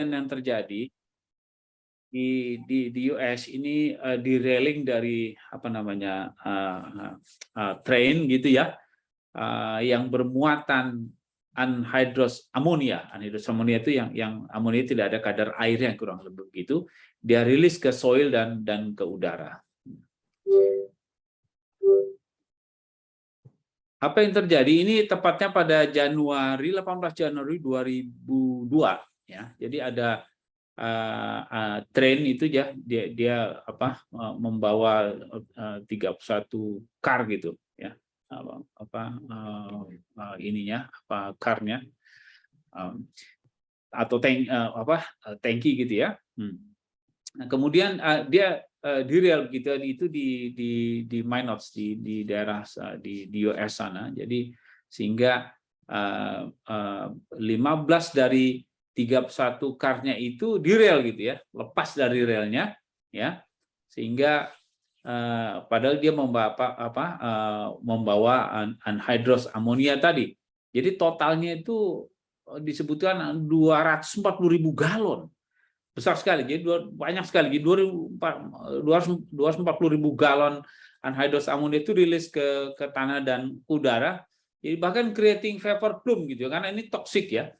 yang terjadi di US ini derailing dari apa namanya train gitu ya, yang bermuatan anhydrous ammonia. Anhydrous ammonia itu yang amonia tidak ada kadar airnya, kurang lebih begitu. Dia rilis ke soil dan ke udara. Apa yang terjadi? Ini tepatnya pada 18 Januari 2002 ya. Jadi ada train itu ya, dia membawa 31 car gitu ya, ininya karnya atau tangki gitu ya. Nah, kemudian dia derail gitu, itu di Minot, di daerah di US sana. Jadi sehingga 15 dari 31 karnya itu derail gitu ya, lepas dari relnya ya, sehingga padahal dia membawa anhydrous ammonia tadi. Jadi totalnya itu disebutkan 240.000 galon. Besar sekali, jadi banyak sekali, jadi 240.000 galon anhydrous ammonia itu rilis ke tanah dan udara, jadi bahkan creating vapor plume gitu, karena ini toksik ya,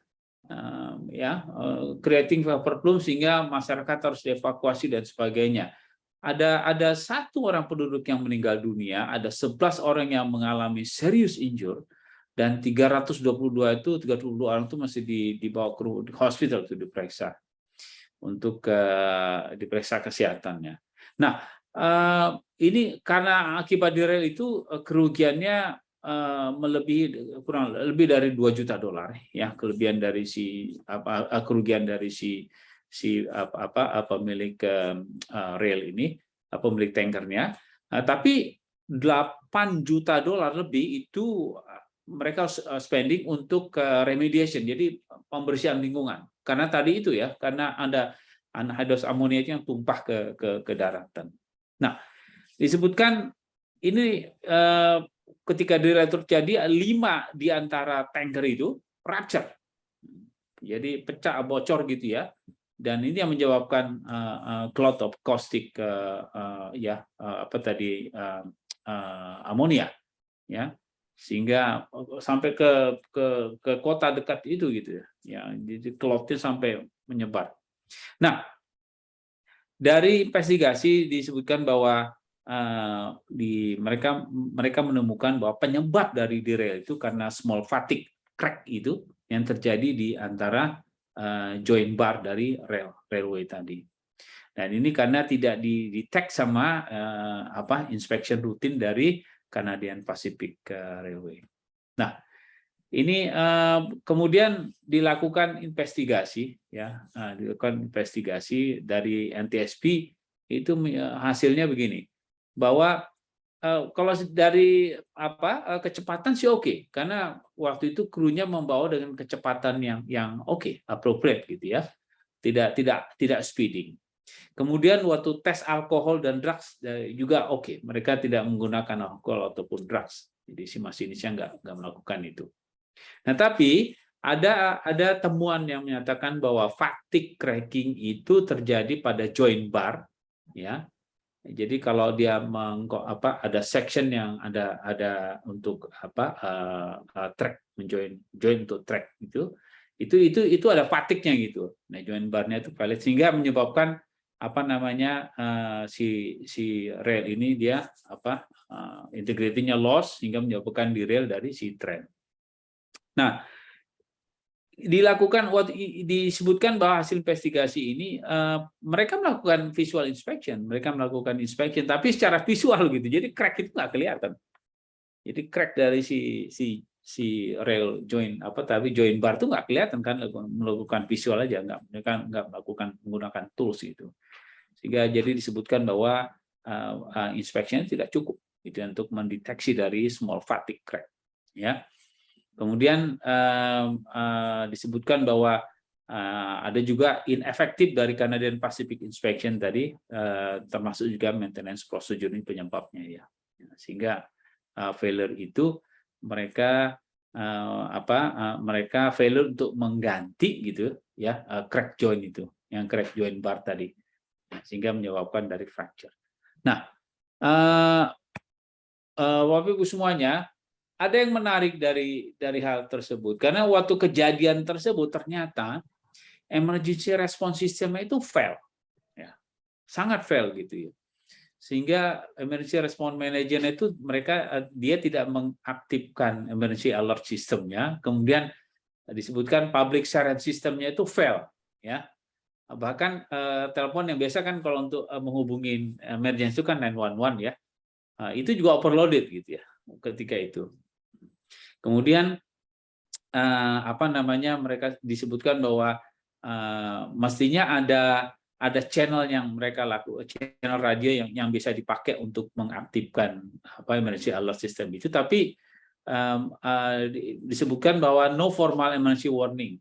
creating vapor plume sehingga masyarakat harus dievakuasi dan sebagainya. Ada 1 orang penduduk yang meninggal dunia, ada 11 orang yang mengalami serious injury, dan 32 orang itu masih dibawa ke hospital itu diperiksa untuk diperiksa kesehatannya. Nah, ini karena akibat derail itu kerugiannya kurang lebih dari $2 juta ya, kerugian dari pemilik rail ini, pemilik tankernya. Tapi $8 juta lebih itu mereka spending untuk remediation, jadi pembersihan lingkungan. Karena tadi itu ya, karena ada anhydrous ammonia yang tumpah ke daratan. Nah, disebutkan ini ketika derail terjadi 5 di antara tanker itu rupture. Jadi pecah, bocor gitu ya. Dan ini yang menyebabkan cloud of caustic amonia ya. Sehingga sampai ke kota dekat itu gitu ya, jadi cloud-nya sampai menyebar. Nah, dari investigasi disebutkan bahwa mereka menemukan bahwa penyebab dari derail itu karena small fatigue crack itu yang terjadi di antara joint bar dari railway tadi. Dan ini karena tidak di-detect sama inspection rutin dari Canadian Pacific Railway. Nah, ini kemudian dilakukan investigasi ya, dilakukan investigasi dari NTSB, itu hasilnya begini, bahwa kalau dari kecepatan sih oke, karena waktu itu krunya membawa dengan kecepatan yang oke, appropriate gitu ya, tidak speeding. Kemudian waktu tes alkohol dan drugs juga oke, mereka tidak menggunakan alkohol ataupun drugs, jadi si masinisnya nggak melakukan itu. Nah, tapi ada temuan yang menyatakan bahwa fatigue cracking itu terjadi pada joint bar, ya. Jadi kalau dia ada section yang ada untuk track, joint untuk track itu ada fatigue-nya gitu. Nah, joint bar-nya itu valid sehingga menyebabkan si rail ini dia integrity-nya loss sehingga menyebabkan derail dari si train. Nah, disebutkan bahwa hasil investigasi ini mereka melakukan visual inspection, tapi secara visual gitu, jadi crack itu nggak kelihatan. Jadi crack dari si rail joint tapi joint bar itu nggak kelihatan kan, melakukan visual aja, nggak melakukan menggunakan tools itu, sehingga jadi disebutkan bahwa inspection tidak cukup itu untuk mendeteksi dari small fatigue crack ya. Kemudian disebutkan bahwa ada juga ineffektif dari Canadian Pacific Inspection tadi, termasuk juga maintenance procedure ini penyebabnya ya. Sehingga failure itu mereka mereka failure untuk mengganti gitu ya crack joint itu, yang crack joint bar tadi, sehingga menyebabkan dari fracture. Nah, Bapak Ibu semuanya, ada yang menarik dari hal tersebut, karena waktu kejadian tersebut ternyata emergency response system itu fail, ya, sangat fail gitu ya. Sehingga emergency response manager itu dia tidak mengaktifkan emergency alert systemnya, kemudian disebutkan public siren systemnya itu fail, ya. Bahkan telepon yang biasa kan kalau untuk menghubungi emergency itu kan 911 ya, itu juga overloaded gitu ya ketika itu. Kemudian mereka disebutkan bahwa mestinya ada channel yang mereka lakukan, channel radio yang bisa dipakai untuk mengaktifkan emergency alert system itu, tapi disebutkan bahwa no formal emergency warning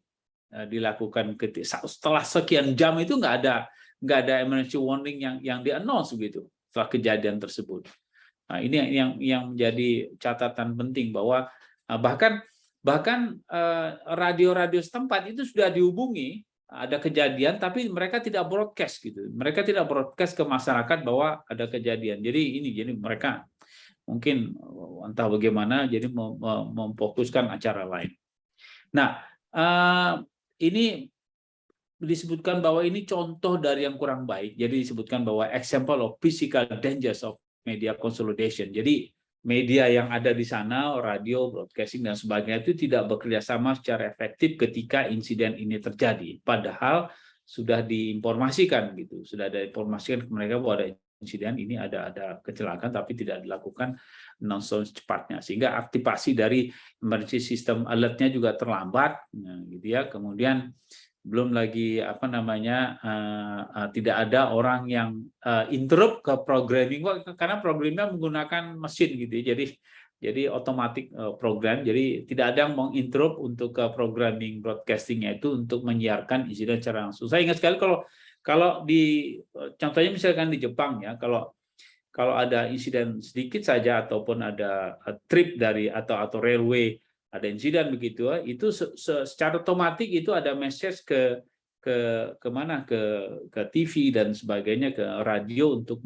dilakukan setelah sekian jam itu nggak ada emergency warning yang di-announce begitu setelah kejadian tersebut. Nah, ini yang menjadi catatan penting bahwa bahkan radio-radio setempat itu sudah dihubungi, ada kejadian, tapi mereka tidak broadcast gitu. Mereka tidak broadcast ke masyarakat bahwa ada kejadian. Jadi mereka mungkin entah bagaimana, jadi memfokuskan acara lain. Nah, ini disebutkan bahwa ini contoh dari yang kurang baik. Jadi disebutkan bahwa example of physical dangers of media consolidation. Jadi media yang ada di sana, radio, broadcasting, dan sebagainya itu tidak bekerja sama secara efektif ketika insiden ini terjadi. Padahal sudah diinformasikan gitu, sudah ada informasikan ke mereka bahwa ada insiden ini, ada kecelakaan, tapi tidak dilakukan announcement secepatnya, sehingga aktivasi dari emergency system alert-nya juga terlambat, gitu ya. Kemudian belum lagi tidak ada orang yang interrupt ke programming, karena programnya menggunakan mesin gitu ya, jadi otomatis program, jadi tidak ada yang menginterrupt untuk ke programming broadcastingnya itu untuk menyiarkan insiden secara langsung. Saya ingat sekali kalau di contohnya misalkan di Jepang ya, kalau ada insiden sedikit saja ataupun ada trip dari atau railway ada insiden begitu, itu secara otomatis itu ada message ke TV dan sebagainya, ke radio untuk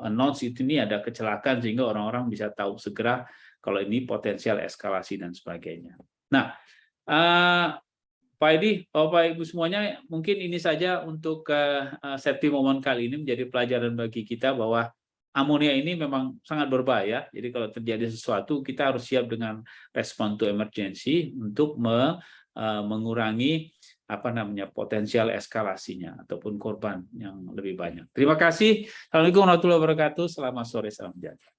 announce ini ada kecelakaan, sehingga orang-orang bisa tahu segera kalau ini potensial eskalasi dan sebagainya. Nah, Pak Edi, Bapak Ibu semuanya, mungkin ini saja untuk safety moment kali ini, menjadi pelajaran bagi kita bahwa amonia ini memang sangat berbahaya. Jadi kalau terjadi sesuatu, kita harus siap dengan respon to emergency untuk mengurangi potensial eskalasinya ataupun korban yang lebih banyak. Terima kasih. Assalamualaikum warahmatullahi wabarakatuh. Selamat sore, salam sejahtera.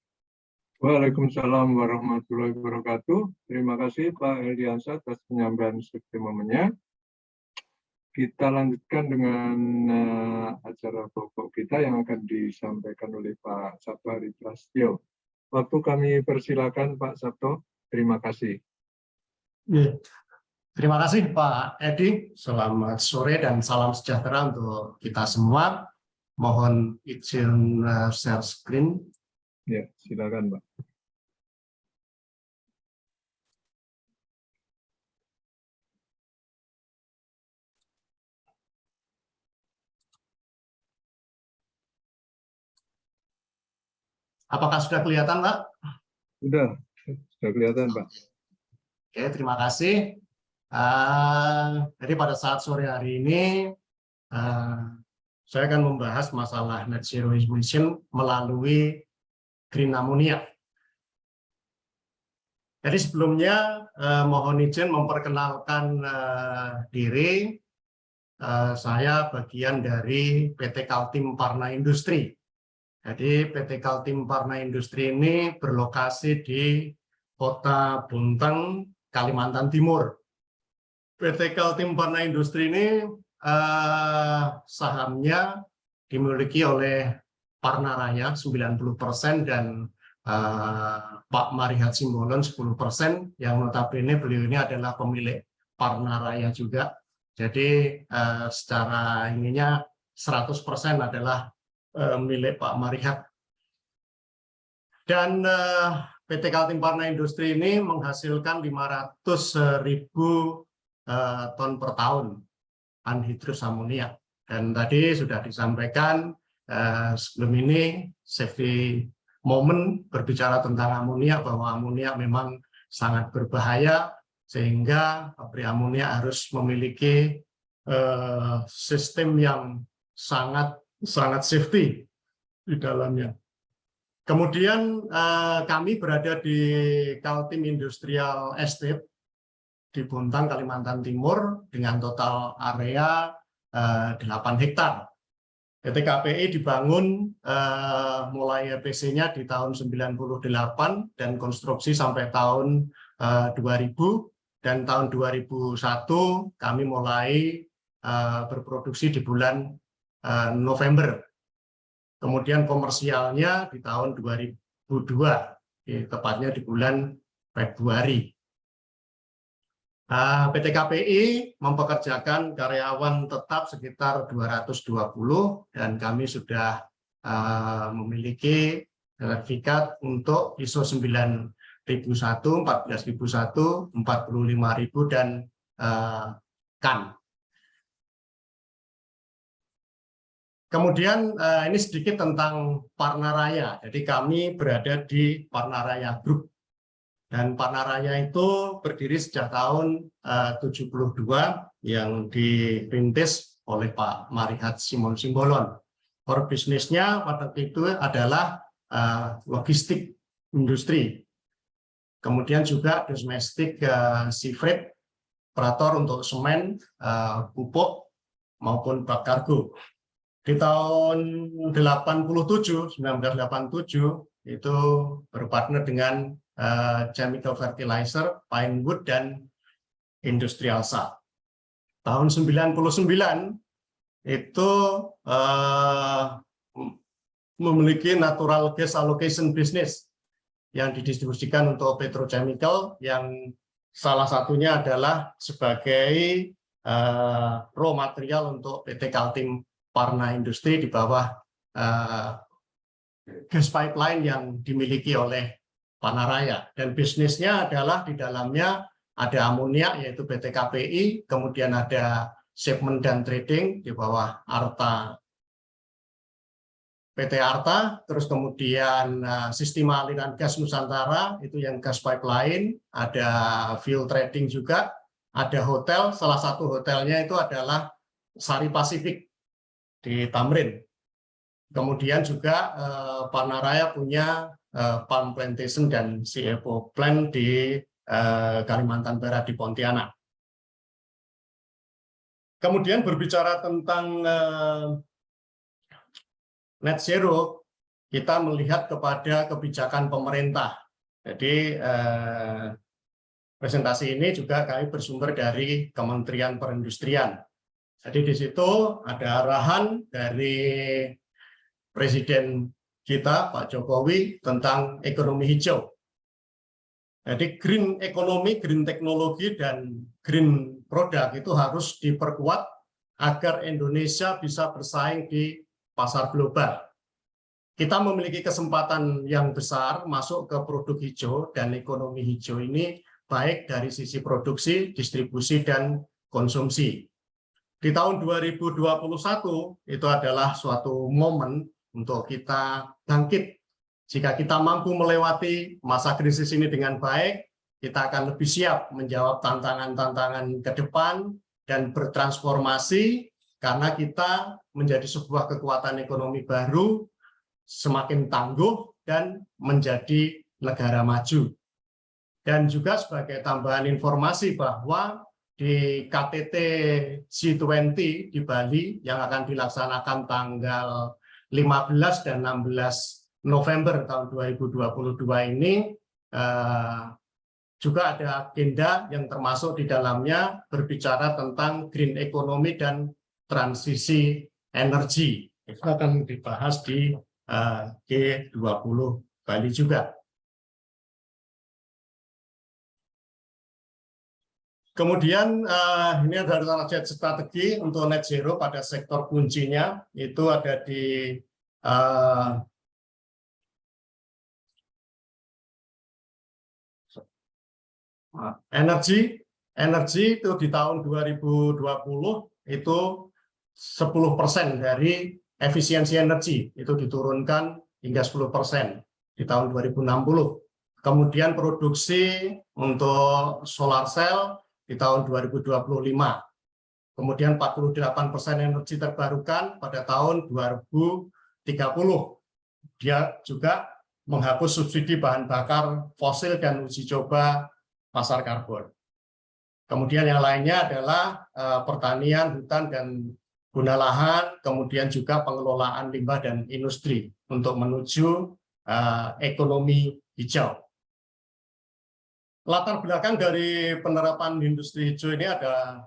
Waalaikumsalam warahmatullahi wabarakatuh. Terima kasih Pak Eldiansyah atas penyampaian safety moment-nya. Kita lanjutkan dengan acara pokok kita yang akan disampaikan oleh Pak Sabto Hari Prastyo. Waktu kami persilakan Pak Sabto. Terima kasih. Terima kasih Pak Edi. Selamat sore dan salam sejahtera untuk kita semua. Mohon izin share screen. Ya, silakan Pak. Apakah sudah kelihatan, Pak? Sudah kelihatan, Pak. Oke, terima kasih. Jadi pada saat sore hari ini, saya akan membahas masalah net zero emission melalui green ammonia. Jadi sebelumnya, mohon izin memperkenalkan diri. Saya bagian dari PT Kaltim Parna Industri. Jadi PT Kaltim Parna Industri ini berlokasi di Kota Bunteng, Kalimantan Timur. PT Kaltim Parna Industri ini sahamnya dimiliki oleh Parna Raya 90% dan Pak Marihat Simbolon 10%, yang notabene beliau ini adalah pemilik Parna Raya juga. Jadi secara ininya 100% adalah milik Pak Marihat. Dan PT Kaltim Parna Industri ini menghasilkan 500.000 ton per tahun anhidrous amonia. Dan tadi sudah disampaikan sebelum ini safety moment berbicara tentang amonia, bahwa amonia memang sangat berbahaya, sehingga pabrik amonia harus memiliki sistem yang sangat safety di dalamnya. Kemudian kami berada di Kaltim Industrial Estate di Bontang, Kalimantan Timur, dengan total area 8 hektar. PT KPI dibangun mulai EPC-nya di tahun 98 dan konstruksi sampai tahun 2000, dan tahun 2001 kami mulai berproduksi di bulan November. Kemudian komersialnya di tahun 2002, tepatnya di bulan Februari. PT KPI mempekerjakan karyawan tetap sekitar 220, dan kami sudah memiliki sertifikat untuk ISO 9001, 14001, 45000, dan CAN. Kemudian ini sedikit tentang Parnaraya. Jadi kami berada di Parnaraya Group. Dan Parnaraya itu berdiri sejak tahun 72 yang dirintis oleh Pak Marihat Simon Simbolon. Core bisnisnya pada itu adalah logistik industri. Kemudian juga domestik sea freight, operator untuk semen, pupuk maupun bak kargo. Di tahun 1987 itu berpartner dengan chemical fertilizer, Pinewood, dan Industrial Salt. Tahun 99 itu memiliki natural gas allocation business yang didistribusikan untuk petrochemical, yang salah satunya adalah sebagai raw material untuk PT Kaltim Parna Industri di bawah gas pipeline yang dimiliki oleh Parnaraya. Dan bisnisnya adalah di dalamnya ada amonia yaitu PT KPI, kemudian ada shipment dan trading di bawah Arta, PT Arta, terus kemudian sistem aliran gas Nusantara itu yang gas pipeline, ada fuel trading juga, ada hotel, salah satu hotelnya itu adalah Sari Pasifik di Tamrin. Kemudian juga Parnaraya punya palm plantation dan CFO plant di Kalimantan Barat di Pontianak. Kemudian berbicara tentang net zero, kita melihat kepada kebijakan pemerintah. Jadi presentasi ini juga kami bersumber dari Kementerian Perindustrian. Jadi di situ ada arahan dari Presiden kita, Pak Jokowi, tentang ekonomi hijau. Jadi green economy, green teknologi, dan green product itu harus diperkuat agar Indonesia bisa bersaing di pasar global. Kita memiliki kesempatan yang besar masuk ke produk hijau, dan ekonomi hijau ini baik dari sisi produksi, distribusi, dan konsumsi. Di tahun 2021 itu adalah suatu momen untuk kita bangkit. Jika kita mampu melewati masa krisis ini dengan baik, kita akan lebih siap menjawab tantangan-tantangan ke depan dan bertransformasi, karena kita menjadi sebuah kekuatan ekonomi baru, semakin tangguh, dan menjadi negara maju. Dan juga sebagai tambahan informasi bahwa di KTT G20 di Bali yang akan dilaksanakan tanggal 15 dan 16 November tahun 2022 ini juga ada agenda yang termasuk di dalamnya berbicara tentang green economy dan transisi energi. Itu akan dibahas di G20 Bali juga. Kemudian ini ada target strategi untuk net zero pada sektor kuncinya, itu ada di Energi itu di tahun 2020 itu 10% dari efisiensi energi itu diturunkan hingga 10% di tahun 2060. Kemudian produksi untuk solar cell di tahun 2025. Kemudian 48% energi terbarukan pada tahun 2030. Dia juga menghapus subsidi bahan bakar fosil dan uji coba pasar karbon. Kemudian yang lainnya adalah pertanian, hutan, dan guna lahan, kemudian juga pengelolaan limbah dan industri untuk menuju ekonomi hijau. Latar belakang dari penerapan industri hijau ini ada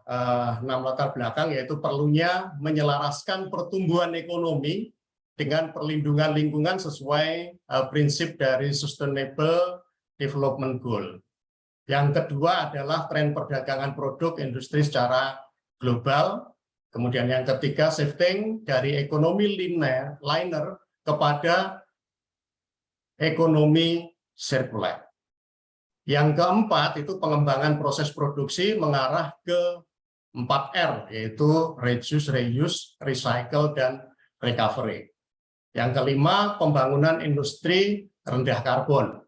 6 latar belakang, yaitu perlunya menyelaraskan pertumbuhan ekonomi dengan perlindungan lingkungan sesuai prinsip dari Sustainable Development Goal. Yang kedua adalah tren perdagangan produk industri secara global. Kemudian yang ketiga, shifting dari ekonomi linear kepada ekonomi sirkuler. Yang keempat itu pengembangan proses produksi mengarah ke 4R, yaitu reduce, reuse, recycle, dan recovery. Yang kelima, pembangunan industri rendah karbon.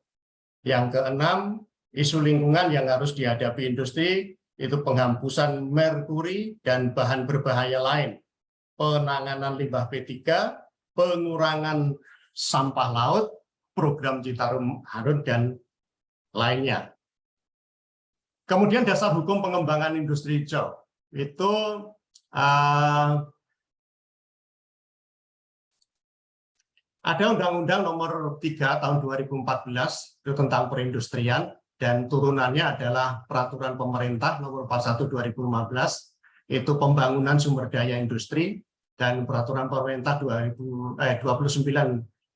Yang keenam, isu lingkungan yang harus dihadapi industri itu penghambusan merkuri dan bahan berbahaya lain, penanganan limbah P3, pengurangan sampah laut, program Citarum Harum, dan lainnya. Kemudian dasar hukum pengembangan industri hijau itu ada Undang-Undang Nomor 3 Tahun 2014 itu tentang perindustrian, dan turunannya adalah Peraturan Pemerintah Nomor 41 2015 itu pembangunan sumber daya industri, dan Peraturan Pemerintah 29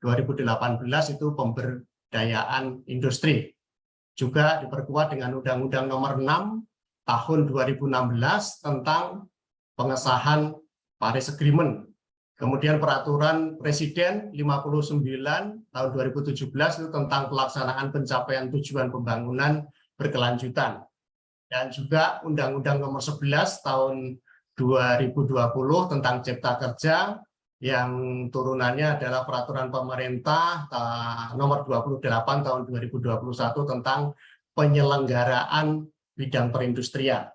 2018 itu pemberdayaan industri. Juga diperkuat dengan Undang-Undang Nomor 6 Tahun 2016 tentang pengesahan Paris Agreement. Kemudian Peraturan Presiden 59 tahun 2017 itu tentang pelaksanaan pencapaian tujuan pembangunan berkelanjutan. Dan juga Undang-Undang Nomor 11 tahun 2020 tentang Cipta Kerja, yang turunannya adalah Peraturan Pemerintah Nomor 28 tahun 2021 tentang penyelenggaraan bidang perindustrian.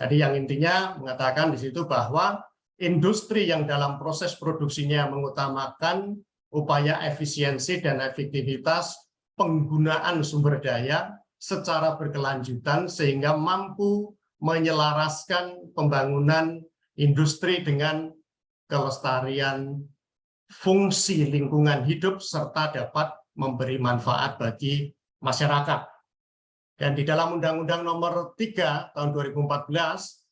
Jadi yang intinya mengatakan di situ bahwa industri yang dalam proses produksinya mengutamakan upaya efisiensi dan efektivitas penggunaan sumber daya secara berkelanjutan sehingga mampu menyelaraskan pembangunan industri dengan kelestarian fungsi lingkungan hidup serta dapat memberi manfaat bagi masyarakat. Dan di dalam Undang-Undang Nomor 3 tahun 2014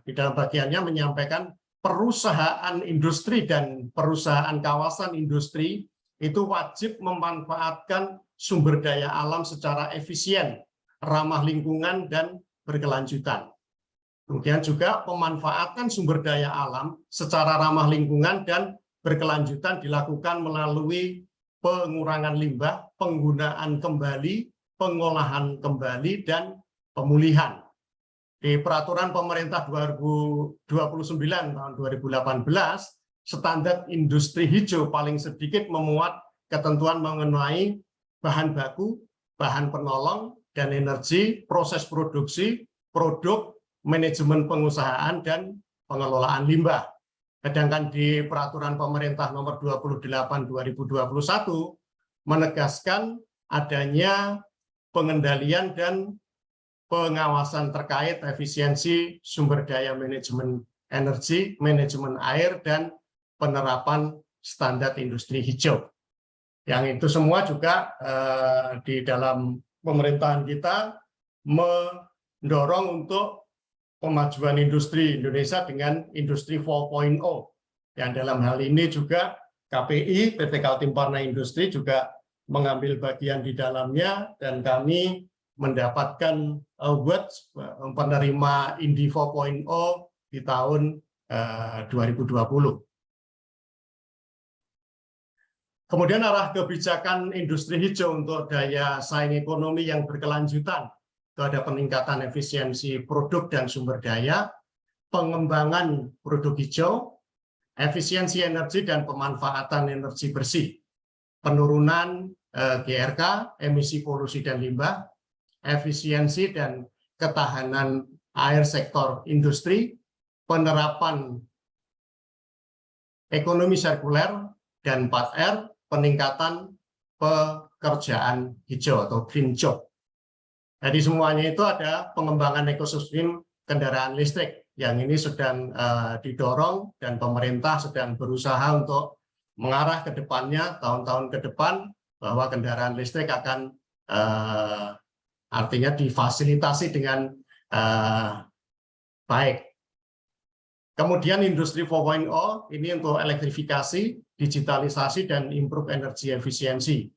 di dalam bagiannya menyampaikan perusahaan industri dan perusahaan kawasan industri itu wajib memanfaatkan sumber daya alam secara efisien, ramah lingkungan, dan berkelanjutan. Kemudian juga pemanfaatan sumber daya alam secara ramah lingkungan dan berkelanjutan dilakukan melalui pengurangan limbah, penggunaan kembali, pengolahan kembali, dan pemulihan. Di Peraturan Pemerintah 2029 tahun 2018, standar industri hijau paling sedikit memuat ketentuan mengenai bahan baku, bahan penolong, dan energi, proses produksi, produk, manajemen pengusahaan, dan pengelolaan limbah. Sedangkan di Peraturan Pemerintah Nomor 28 2021 menegaskan adanya pengendalian dan pengawasan terkait efisiensi sumber daya manajemen energi, manajemen air, dan penerapan standar industri hijau. Yang itu semua juga di dalam pemerintahan kita mendorong untuk pemajuan industri Indonesia dengan industri 4.0. Yang dalam hal ini juga KPI, PT Kaltim Parna Industri juga mengambil bagian di dalamnya, dan kami mendapatkan award penerima Indi 4.0 di tahun 2020. Kemudian arah kebijakan industri hijau untuk daya saing ekonomi yang berkelanjutan. itu ada peningkatan efisiensi produk dan sumber daya, pengembangan produk hijau, efisiensi energi dan pemanfaatan energi bersih, penurunan GRK, emisi polusi dan limbah, efisiensi dan ketahanan air sektor industri, penerapan ekonomi sirkuler, dan 4R, peningkatan pekerjaan hijau atau green job. Jadi semuanya itu ada pengembangan ekosistem kendaraan listrik yang ini sedang didorong dan pemerintah sedang berusaha untuk mengarah ke depannya tahun-tahun ke depan bahwa kendaraan listrik akan artinya difasilitasi dengan baik. Kemudian industri 4.0 ini untuk elektrifikasi, digitalisasi, dan improve energi efisiensi.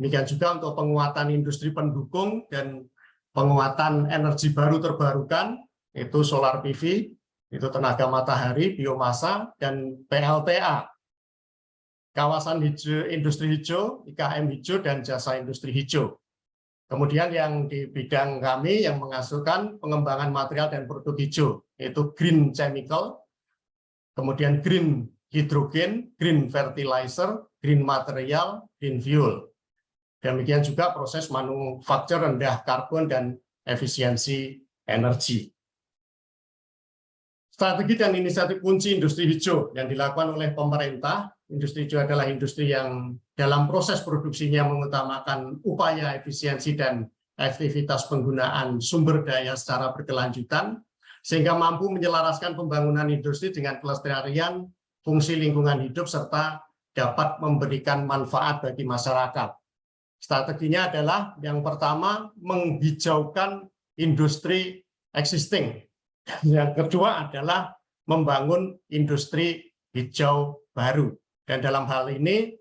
Demikian juga untuk penguatan industri pendukung dan penguatan energi baru terbarukan, itu solar PV, itu tenaga matahari, biomasa, dan PLTA. Kawasan hijau, industri hijau, IKM hijau, dan jasa industri hijau. Kemudian yang di bidang kami yang menghasilkan pengembangan material dan produk hijau, yaitu green chemical, kemudian green hidrogen, green fertilizer, green material, green fuel. Demikian juga proses manufaktur rendah karbon dan efisiensi energi. Strategi dan inisiatif kunci industri hijau yang dilakukan oleh pemerintah. Industri hijau adalah industri yang dalam proses produksinya mengutamakan upaya efisiensi dan aktivitas penggunaan sumber daya secara berkelanjutan, sehingga mampu menyelaraskan pembangunan industri dengan kelestarian fungsi lingkungan hidup serta dapat memberikan manfaat bagi masyarakat. Strateginya adalah yang pertama menghijaukan industri existing. Yang kedua adalah membangun industri hijau baru. Dan dalam hal ini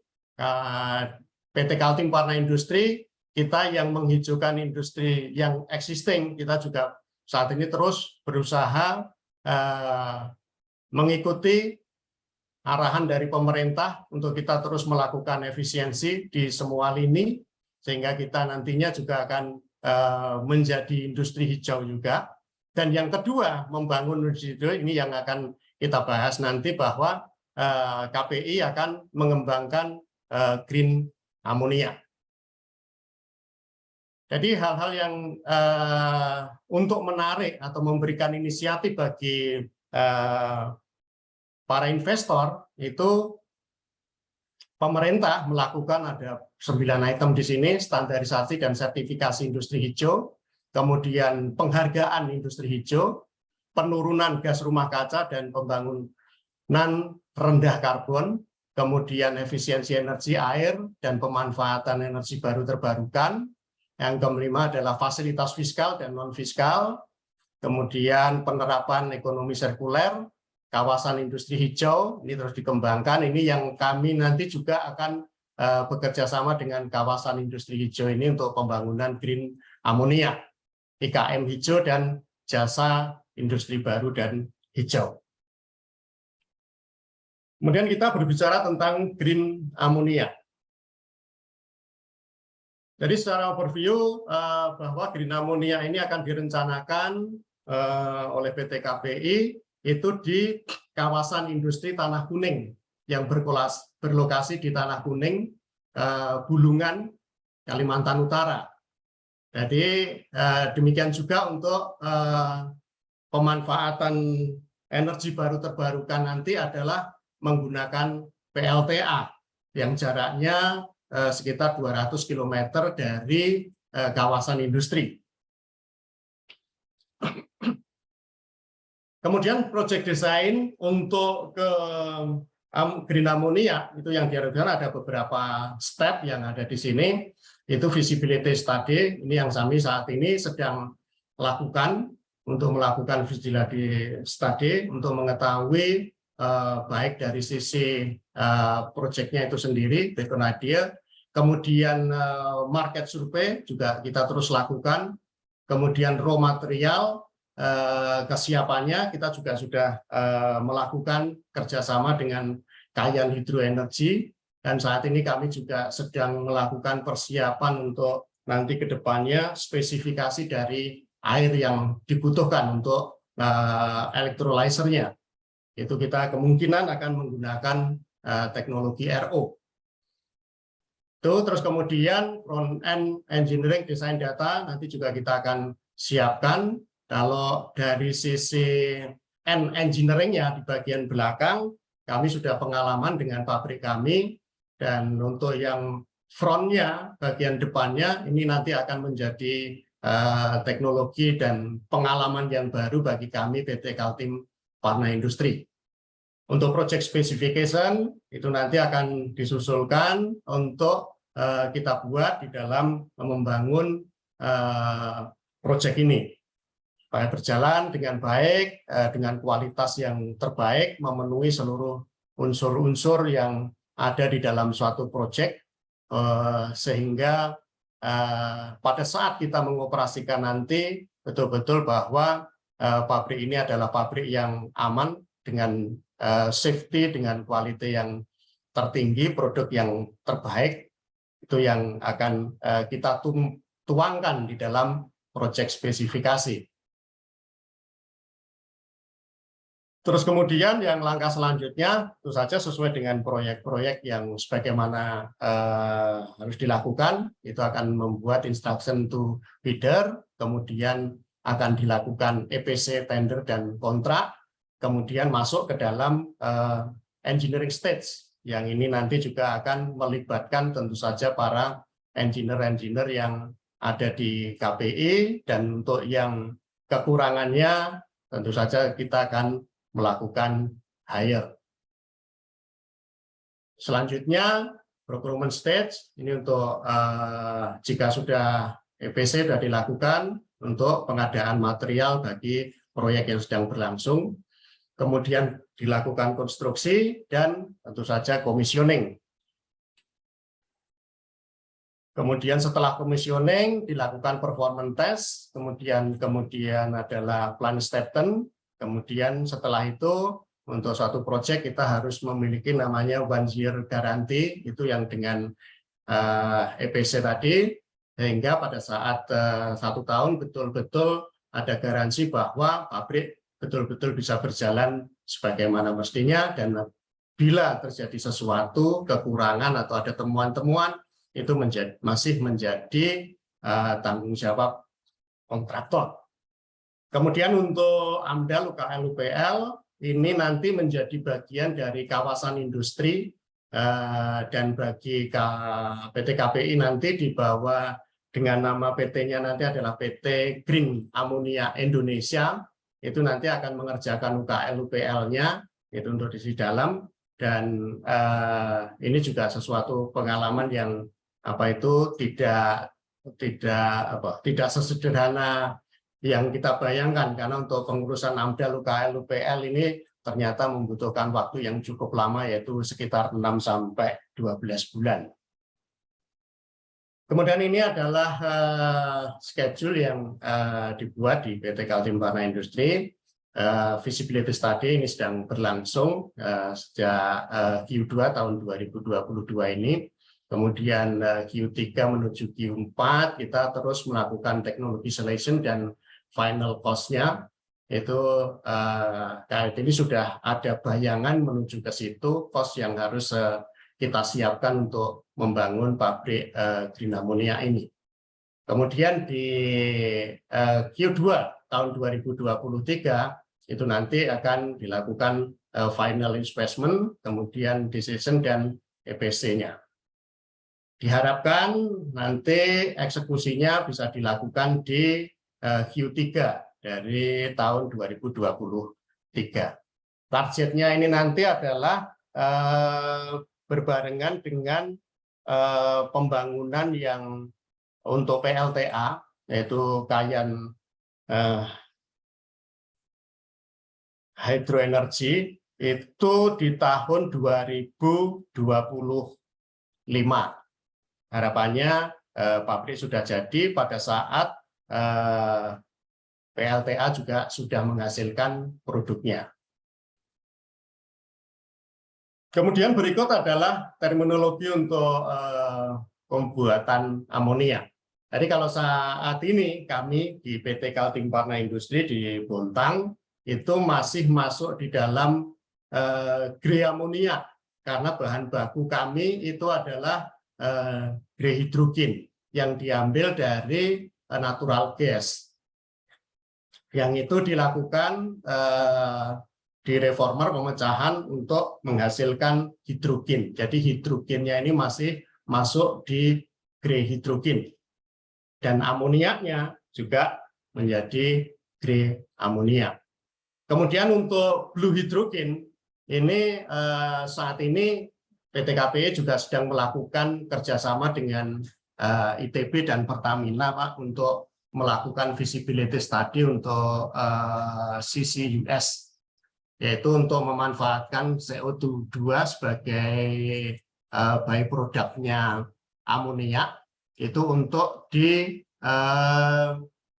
PT Kaltim Warna Industri, kita yang menghijaukan industri yang existing, kita juga saat ini terus berusaha mengikuti arahan dari pemerintah untuk kita terus melakukan efisiensi di semua lini, sehingga kita nantinya juga akan menjadi industri hijau juga. Dan yang kedua, membangun industri hijau ini yang akan kita bahas nanti, bahwa KPI akan mengembangkan green ammonia. Jadi hal-hal yang untuk menarik atau memberikan inisiatif bagi para investor itu pemerintah melakukan ada 9 item di sini, standarisasi dan sertifikasi industri hijau, kemudian penghargaan industri hijau, penurunan gas rumah kaca dan pembangunan rendah karbon, kemudian efisiensi energi air dan pemanfaatan energi baru terbarukan. Yang kelima adalah fasilitas fiskal dan non-fiskal, kemudian penerapan ekonomi sirkuler, kawasan industri hijau, ini terus dikembangkan. Ini yang kami nanti juga akan bekerja sama dengan kawasan industri hijau ini untuk pembangunan green ammonia, IKM hijau, dan jasa industri baru dan hijau. Kemudian kita berbicara tentang green ammonia. Jadi secara overview bahwa green ammonia ini akan direncanakan oleh PT KPI itu di kawasan industri Tanah Kuning yang berlokasi di Tanah Kuning, Bulungan, Kalimantan Utara. Jadi demikian juga untuk pemanfaatan energi baru terbarukan nanti adalah menggunakan PLTA yang jaraknya sekitar 200 km dari kawasan industri. Kemudian proyek desain untuk ke green ammonia itu yang diharapkan ada beberapa step yang ada di sini. Itu visibility study, ini yang kami saat ini sedang lakukan untuk melakukan visibility study untuk mengetahui baik dari sisi proyeknya itu sendiri, background idea, kemudian market survei juga kita terus lakukan, kemudian raw material, kesiapannya kita juga sudah melakukan kerjasama dengan Kayan Hydro Energy, dan saat ini kami juga sedang melakukan persiapan untuk nanti ke depannya spesifikasi dari air yang dibutuhkan untuk electrolyzer-nya. Itu kita kemungkinan akan menggunakan teknologi RO. Terus kemudian front-end engineering design data nanti juga kita akan siapkan. Kalau dari sisi end engineering-nya di bagian belakang, kami sudah pengalaman dengan pabrik kami, dan untuk yang front-nya, bagian depannya, ini nanti akan menjadi teknologi dan pengalaman yang baru bagi kami PT Kaltim Warna Industri. Untuk project specification, itu nanti akan disusulkan untuk kita buat di dalam membangun project ini. Supaya berjalan dengan baik, dengan kualitas yang terbaik, memenuhi seluruh unsur-unsur yang ada di dalam suatu project, sehingga pada saat kita mengoperasikan nanti, betul-betul bahwa pabrik ini adalah pabrik yang aman, dengan safety, dengan quality yang tertinggi, produk yang terbaik, itu yang akan kita tuangkan di dalam project spesifikasi. Terus kemudian yang langkah selanjutnya, tentu saja sesuai dengan proyek-proyek yang sebagaimana harus dilakukan, itu akan membuat instruction to bidder, kemudian akan dilakukan EPC, tender, dan kontrak, kemudian masuk ke dalam engineering stage, yang ini nanti juga akan melibatkan tentu saja para engineer-engineer yang ada di KPI, dan untuk yang kekurangannya tentu saja kita akan melakukan hire. Selanjutnya procurement stage, ini untuk jika sudah EPC sudah dilakukan untuk pengadaan material bagi proyek yang sedang berlangsung. Kemudian dilakukan konstruksi dan tentu saja commissioning. Kemudian setelah commissioning dilakukan performance test, kemudian adalah plan acceptance. Kemudian setelah itu untuk suatu proyek kita harus memiliki namanya 1 year guarantee, itu yang dengan EPC tadi, sehingga pada saat 1 tahun betul-betul ada garansi bahwa pabrik betul-betul bisa berjalan sebagaimana mestinya, dan bila terjadi sesuatu kekurangan atau ada temuan-temuan, itu masih menjadi tanggung jawab kontraktor. Kemudian untuk AMDAL, UKL, UPL, ini nanti menjadi bagian dari kawasan industri, dan bagi PT KPI nanti di bawah dengan nama PT-nya nanti adalah PT Green Ammonia Indonesia. Itu nanti akan mengerjakan UKL UPL-nya, itu untuk di dalam, dan ini juga sesuatu pengalaman yang tidak sesederhana yang kita bayangkan, karena untuk pengurusan AMDAL, UKL, UPL ini ternyata membutuhkan waktu yang cukup lama, yaitu sekitar 6 sampai 12 bulan. Kemudian ini adalah schedule yang dibuat di PT Kaltim Warna Industri. Feasibility study ini sedang berlangsung sejak Q2 tahun 2022 ini. Kemudian Q3 menuju Q4 kita terus melakukan technology selection dan final cost-nya. Itu ini sudah ada bayangan menuju ke situ, cost yang harus kita siapkan untuk membangun pabrik green ammonia ini. Kemudian di Q2 tahun 2023 itu nanti akan dilakukan final investment, kemudian decision dan EPC-nya. Diharapkan nanti eksekusinya bisa dilakukan di Q3 dari tahun 2023. Targetnya ini nanti adalah berbarengan dengan pembangunan yang untuk PLTA, yaitu Kayan Hydroenergy, itu di tahun 2025. Harapannya pabrik sudah jadi pada saat PLTA juga sudah menghasilkan produknya. Kemudian berikut adalah terminologi untuk pembuatan amonia. Jadi kalau saat ini kami di PT Kaltim Parna Industri di Bontang itu masih masuk di dalam grey amonia karena bahan baku kami itu adalah grey hidrogen yang diambil dari natural gas. Yang itu dilakukan di reformer pemecahan untuk menghasilkan hidrogen. Jadi hidrogennya ini masih masuk di grey hidrogen. Dan amoniaknya juga menjadi grey amonia. Kemudian untuk blue hydrogen, ini saat ini PT KPI juga sedang melakukan kerjasama dengan ITB dan Pertamina, Pak, untuk melakukan visibility study untuk CCUS, yaitu untuk memanfaatkan CO2 sebagai byproduct-nya amonia, itu untuk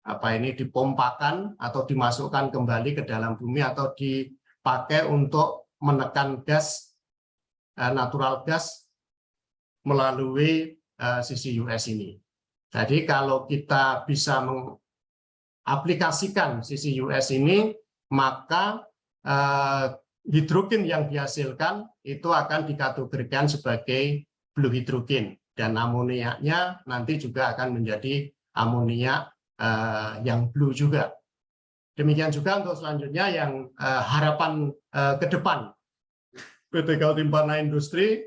dipompakan atau dimasukkan kembali ke dalam bumi atau dipakai untuk menekan gas natural gas melalui CCUS ini. Jadi kalau kita bisa mengaplikasikan CCUS ini, maka hidrogen yang dihasilkan itu akan dikategorikan sebagai blue hydrogen. Dan amoniaknya nanti juga akan menjadi amonia yang blue juga. Demikian juga untuk selanjutnya yang harapan ke depan PT Kaltim Parna Industri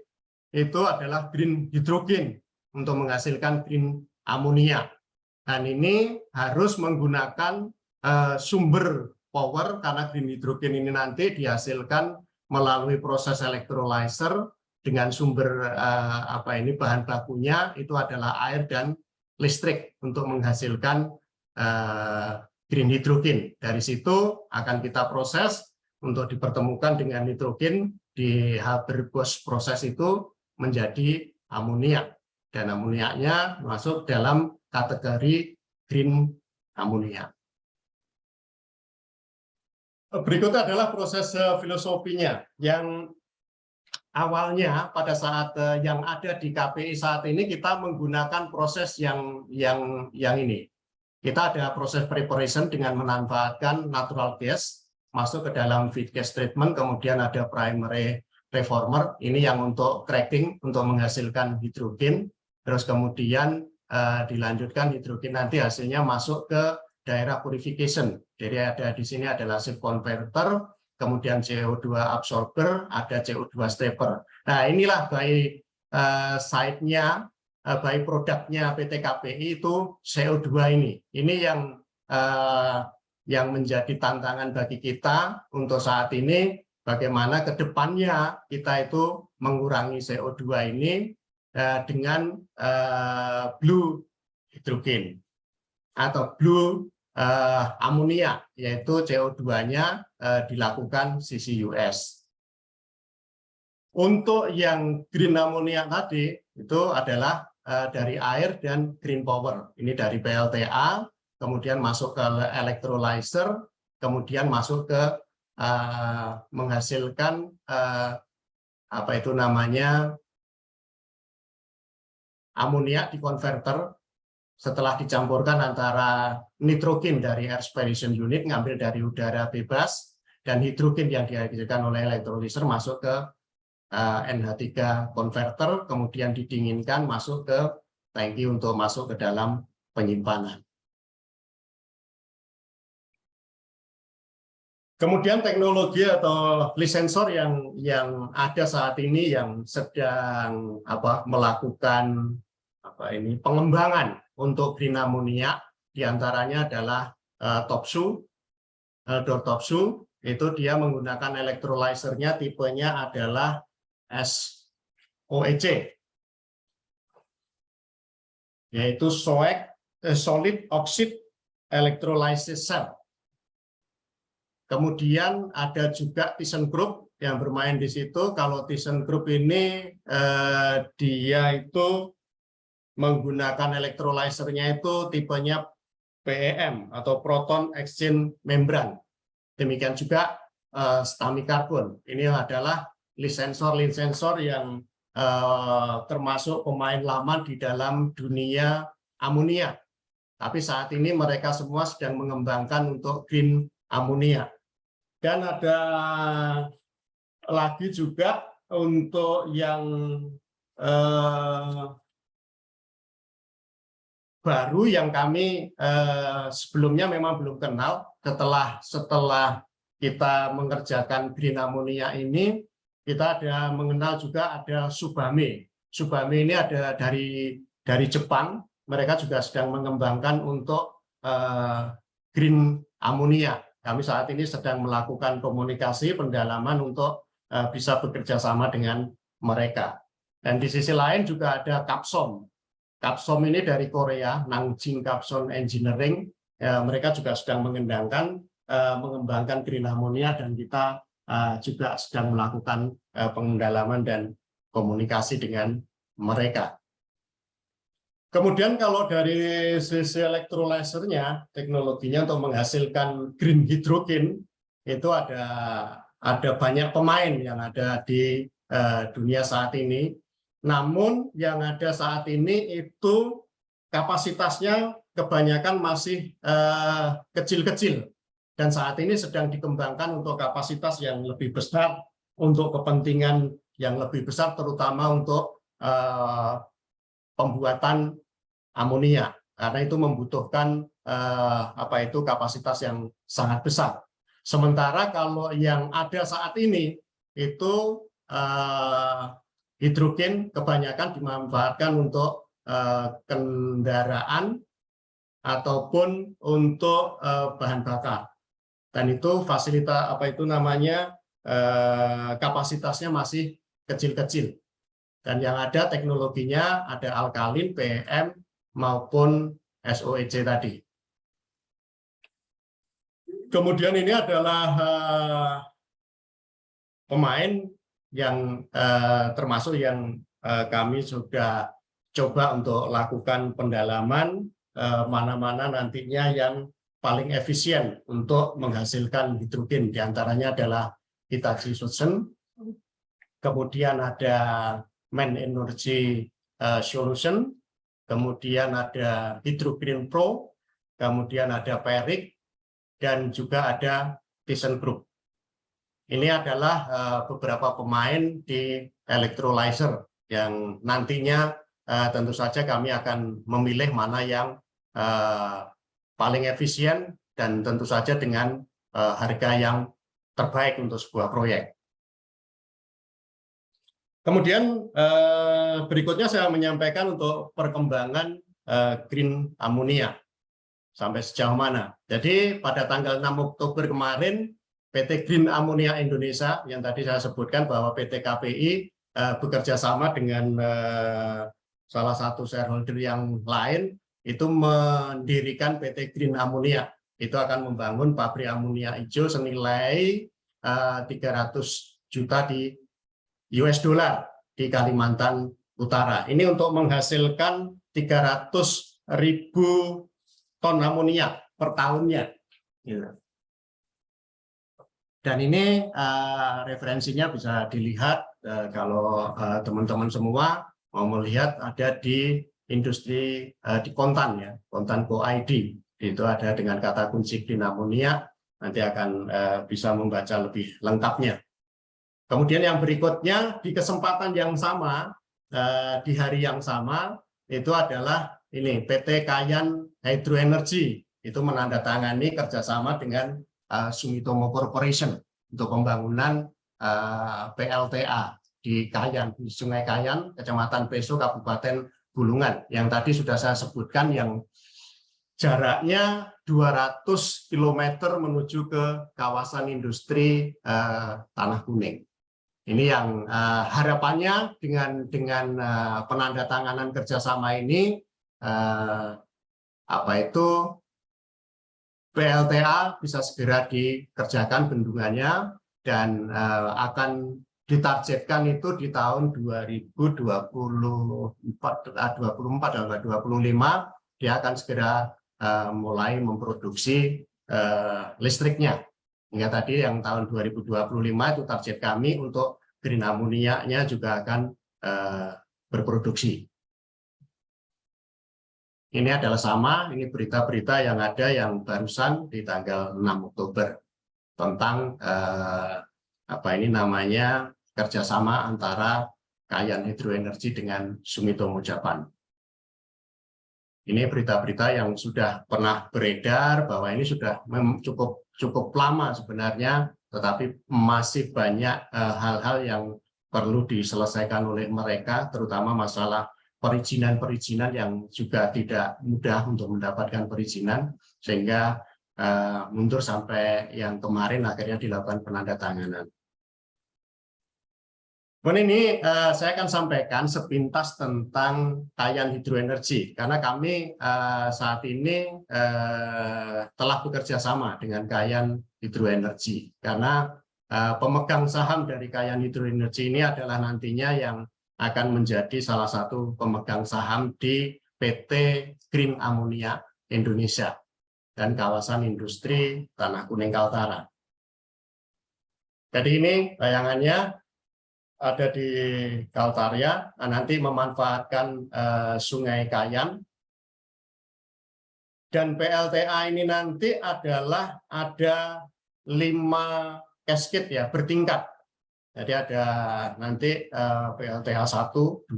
itu adalah green hydrogen untuk menghasilkan green amonia. Dan ini harus menggunakan sumber power karena green hydrogen ini nanti dihasilkan melalui proses electrolyzer dengan sumber bahan bakunya itu adalah air dan listrik untuk menghasilkan green hydrogen. Dari situ akan kita proses untuk dipertemukan dengan nitrogen di Haber-Bosch proses itu menjadi amonia, dan amoniaknya masuk dalam kategori green amonia. Berikut adalah proses filosofinya yang awalnya pada saat yang ada di KPI saat ini kita menggunakan proses yang ini. Kita ada proses preparation dengan memanfaatkan natural gas masuk ke dalam feed gas treatment, kemudian ada primary reformer, ini yang untuk cracking untuk menghasilkan hidrogen, terus kemudian dilanjutkan hidrogen nanti hasilnya masuk ke daerah purification. Jadi ada di sini adalah shift converter, kemudian CO2 absorber, ada CO2 stepper. Nah, inilah baik side-nya, baik produknya PT KPI itu CO2 ini. Ini yang menjadi tantangan bagi kita untuk saat ini, bagaimana ke depannya kita itu mengurangi CO2 ini dengan blue hydrogen atau blue amonia, yaitu CO2-nya dilakukan CCUS. Untuk yang green amonia tadi itu adalah dari air dan green power. Ini dari PLTA, kemudian masuk ke electrolyzer, kemudian masuk ke menghasilkan amonia di konverter. Setelah dicampurkan antara nitrogen dari air aspiration unit, ngambil dari udara bebas, dan hidrogen yang dihasilkan oleh electrolyzer masuk ke NH3 converter, kemudian didinginkan masuk ke tangki untuk masuk ke dalam penyimpanan. Kemudian teknologi atau lisensor yang ada saat ini yang sedang melakukan pengembangan untuk green amonia, diantaranya adalah Topsu, Dortopsu, itu dia menggunakan electrolyzer-nya tipenya adalah SOEC, yaitu Solid Oxide Electrolysis Cell. Kemudian ada juga ThyssenKrupp yang bermain di situ. Kalau ThyssenKrupp ini dia itu menggunakan electrolyzer-nya itu tipenya PEM atau Proton Exchange Membrane. Demikian juga Stamicarbon. Ini adalah lisensor yang termasuk pemain lama di dalam dunia amonia. Tapi saat ini mereka semua sedang mengembangkan untuk green amonia. Dan ada lagi juga untuk yang baru yang kami sebelumnya memang belum kenal. Setelah kita mengerjakan green ammonia ini, kita ada mengenal juga ada Subame. Subame ini ada dari Jepang. Mereka juga sedang mengembangkan untuk green ammonia. Kami saat ini sedang melakukan komunikasi pendalaman untuk bisa bekerja sama dengan mereka. Dan di sisi lain juga ada Capsom. Capsom ini dari Korea, Nanjing Capsom Engineering. Mereka juga sedang mengembangkan green ammonia, dan kita juga sedang melakukan pendalaman dan komunikasi dengan mereka. Kemudian kalau dari sisi elektrolysernya, teknologinya untuk menghasilkan green hydrogen, itu ada banyak pemain yang ada di dunia saat ini. Namun yang ada saat ini itu kapasitasnya kebanyakan masih kecil-kecil. Dan saat ini sedang dikembangkan untuk kapasitas yang lebih besar, untuk kepentingan yang lebih besar, terutama untuk pembuatan amonia, karena itu membutuhkan kapasitas yang sangat besar. Sementara kalau yang ada saat ini itu hidrogen kebanyakan dimanfaatkan untuk kendaraan ataupun untuk bahan bakar, dan itu fasilitas kapasitasnya masih kecil-kecil. Dan yang ada teknologinya ada alkalin, PM maupun SOEC tadi. Kemudian ini adalah pemain yang termasuk yang kami sudah coba untuk lakukan pendalaman mana-mana nantinya yang paling efisien untuk menghasilkan hidrogen. Di antaranya adalah Hitachi Solution, kemudian ada Main Energy Solution, kemudian ada Hydrogreen Pro, kemudian ada Perik, dan juga ada ThyssenKrupp. Ini adalah beberapa pemain di electrolyzer yang nantinya tentu saja kami akan memilih mana yang paling efisien dan tentu saja dengan harga yang terbaik untuk sebuah proyek. Kemudian berikutnya saya menyampaikan untuk perkembangan green ammonia sampai sejauh mana. Jadi pada tanggal 6 Oktober kemarin, PT Green Ammonia Indonesia yang tadi saya sebutkan bahwa PT KPI bekerja sama dengan salah satu shareholder yang lain, itu mendirikan PT Green Ammonia. Itu akan membangun pabrik amonia hijau senilai 300 juta di US dollar di Kalimantan Utara. Ini untuk menghasilkan 300.000 ton amonia per tahunnya. Dan ini referensinya bisa dilihat kalau teman-teman semua mau melihat, ada di industri di Kontan ya, Kontan Go ID. Itu ada dengan kata kunci green ammonia, nanti akan bisa membaca lebih lengkapnya. Kemudian yang berikutnya, di kesempatan yang sama, di hari yang sama, itu adalah ini PT Kayan Hydro Energy, itu menandatangani kerjasama dengan Sumitomo Corporation untuk pembangunan PLTA di Kayan, di Sungai Kayan, Kecamatan Peso, Kabupaten Bulungan. Yang tadi sudah saya sebutkan, yang jaraknya 200 km menuju ke kawasan industri Tanah Kuning. Ini yang harapannya dengan penandatanganan kerjasama ini, PLTA bisa segera dikerjakan bendungannya, dan akan ditargetkan itu di tahun 2024 atau 2025 dia akan segera mulai memproduksi listriknya. Hingga tadi yang tahun 2025 itu target kami untuk green ammonia-nya juga akan berproduksi. ini adalah sama, ini berita-berita yang ada yang barusan di tanggal 6 Oktober tentang apa ini namanya kerjasama antara Kayan Hydroenergy dengan Sumitomo Japan. Ini berita-berita yang sudah pernah beredar bahwa ini sudah cukup lama sebenarnya, tetapi masih banyak hal-hal yang perlu diselesaikan oleh mereka, terutama masalah perizinan-perizinan yang juga tidak mudah untuk mendapatkan perizinan, sehingga mundur sampai yang kemarin akhirnya dilakukan penandatanganan. Kemudian ini saya akan sampaikan sepintas tentang Kayan Hydroenergy, karena kami saat ini telah bekerja sama dengan Kayan Hydroenergy, karena pemegang saham dari Kayan Hydroenergy ini adalah nantinya yang akan menjadi salah satu pemegang saham di PT Green Ammonia Indonesia dan kawasan industri Tanah Kuning Kaltara. Jadi ini bayangannya ada di Kaltaria, nanti memanfaatkan Sungai Kayan. Dan PLTA ini nanti adalah ada 5 cascade ya, bertingkat. Jadi ada nanti PLTA 1, 2,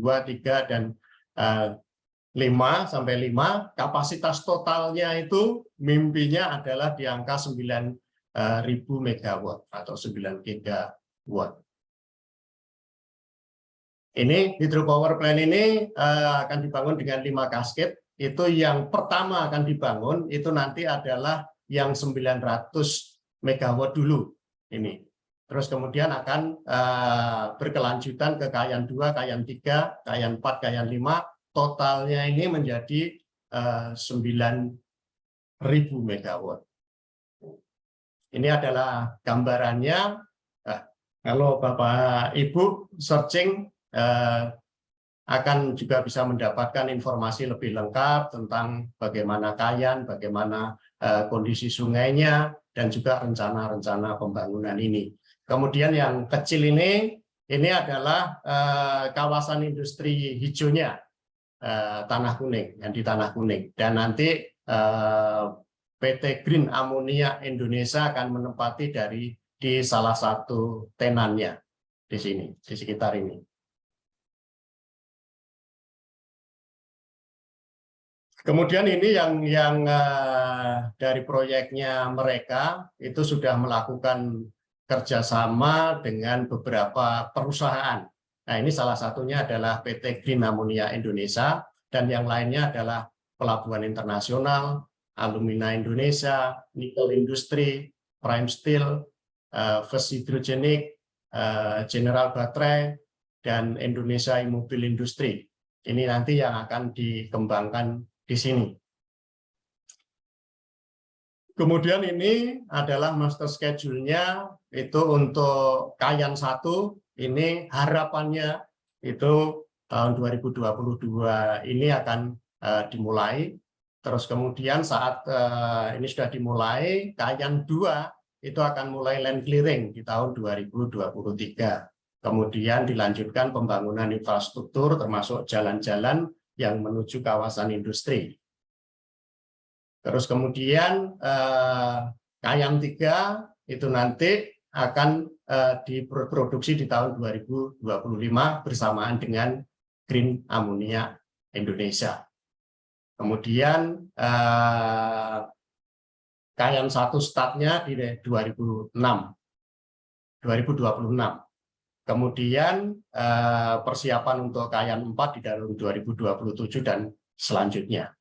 3, dan 5 sampai 5. Kapasitas totalnya itu mimpinya adalah di angka 9.000 megawatt atau 9 gigawatt. Ini hydropower plant ini akan dibangun dengan 5 cascade. Itu yang pertama akan dibangun itu nanti adalah yang 900 megawatt dulu ini. Terus kemudian akan berkelanjutan ke Kayan 2, Kayan 3, Kayan 4, Kayan 5. Totalnya ini menjadi 9.000 megawatt. Ini adalah gambarannya. Kalau Bapak Ibu searching akan juga bisa mendapatkan informasi lebih lengkap tentang bagaimana Kayan, bagaimana kondisi sungainya, dan juga rencana-rencana pembangunan ini. Kemudian yang kecil ini adalah kawasan industri hijaunya Tanah Kuning, yang di Tanah Kuning. Dan nanti PT Green Ammonia Indonesia akan menempati di salah satu tenannya di sini, di sekitar ini. Kemudian ini yang dari proyeknya mereka itu sudah melakukan kerjasama dengan beberapa perusahaan. Nah, ini salah satunya adalah PT Green Ammonia Indonesia, dan yang lainnya adalah Pelabuhan Internasional, Alumina Indonesia, Nikel Industri, Prime Steel, First Hydrogenic, General Baterai, dan Indonesia Mobil Industri. Ini nanti yang akan dikembangkan di sini. Kemudian ini adalah master schedule-nya itu untuk Kayan 1, ini harapannya itu tahun 2022 ini akan dimulai. Terus kemudian saat ini sudah dimulai, Kayan 2 itu akan mulai land clearing di tahun 2023. Kemudian dilanjutkan pembangunan infrastruktur termasuk jalan-jalan yang menuju kawasan industri. Terus kemudian Kayan 3 itu nanti akan diproduksi di tahun 2025 bersamaan dengan Green Ammonia Indonesia. Kemudian Kayan 1 startnya di 2026. Kemudian persiapan untuk Kayan 4 di tahun 2027 dan selanjutnya.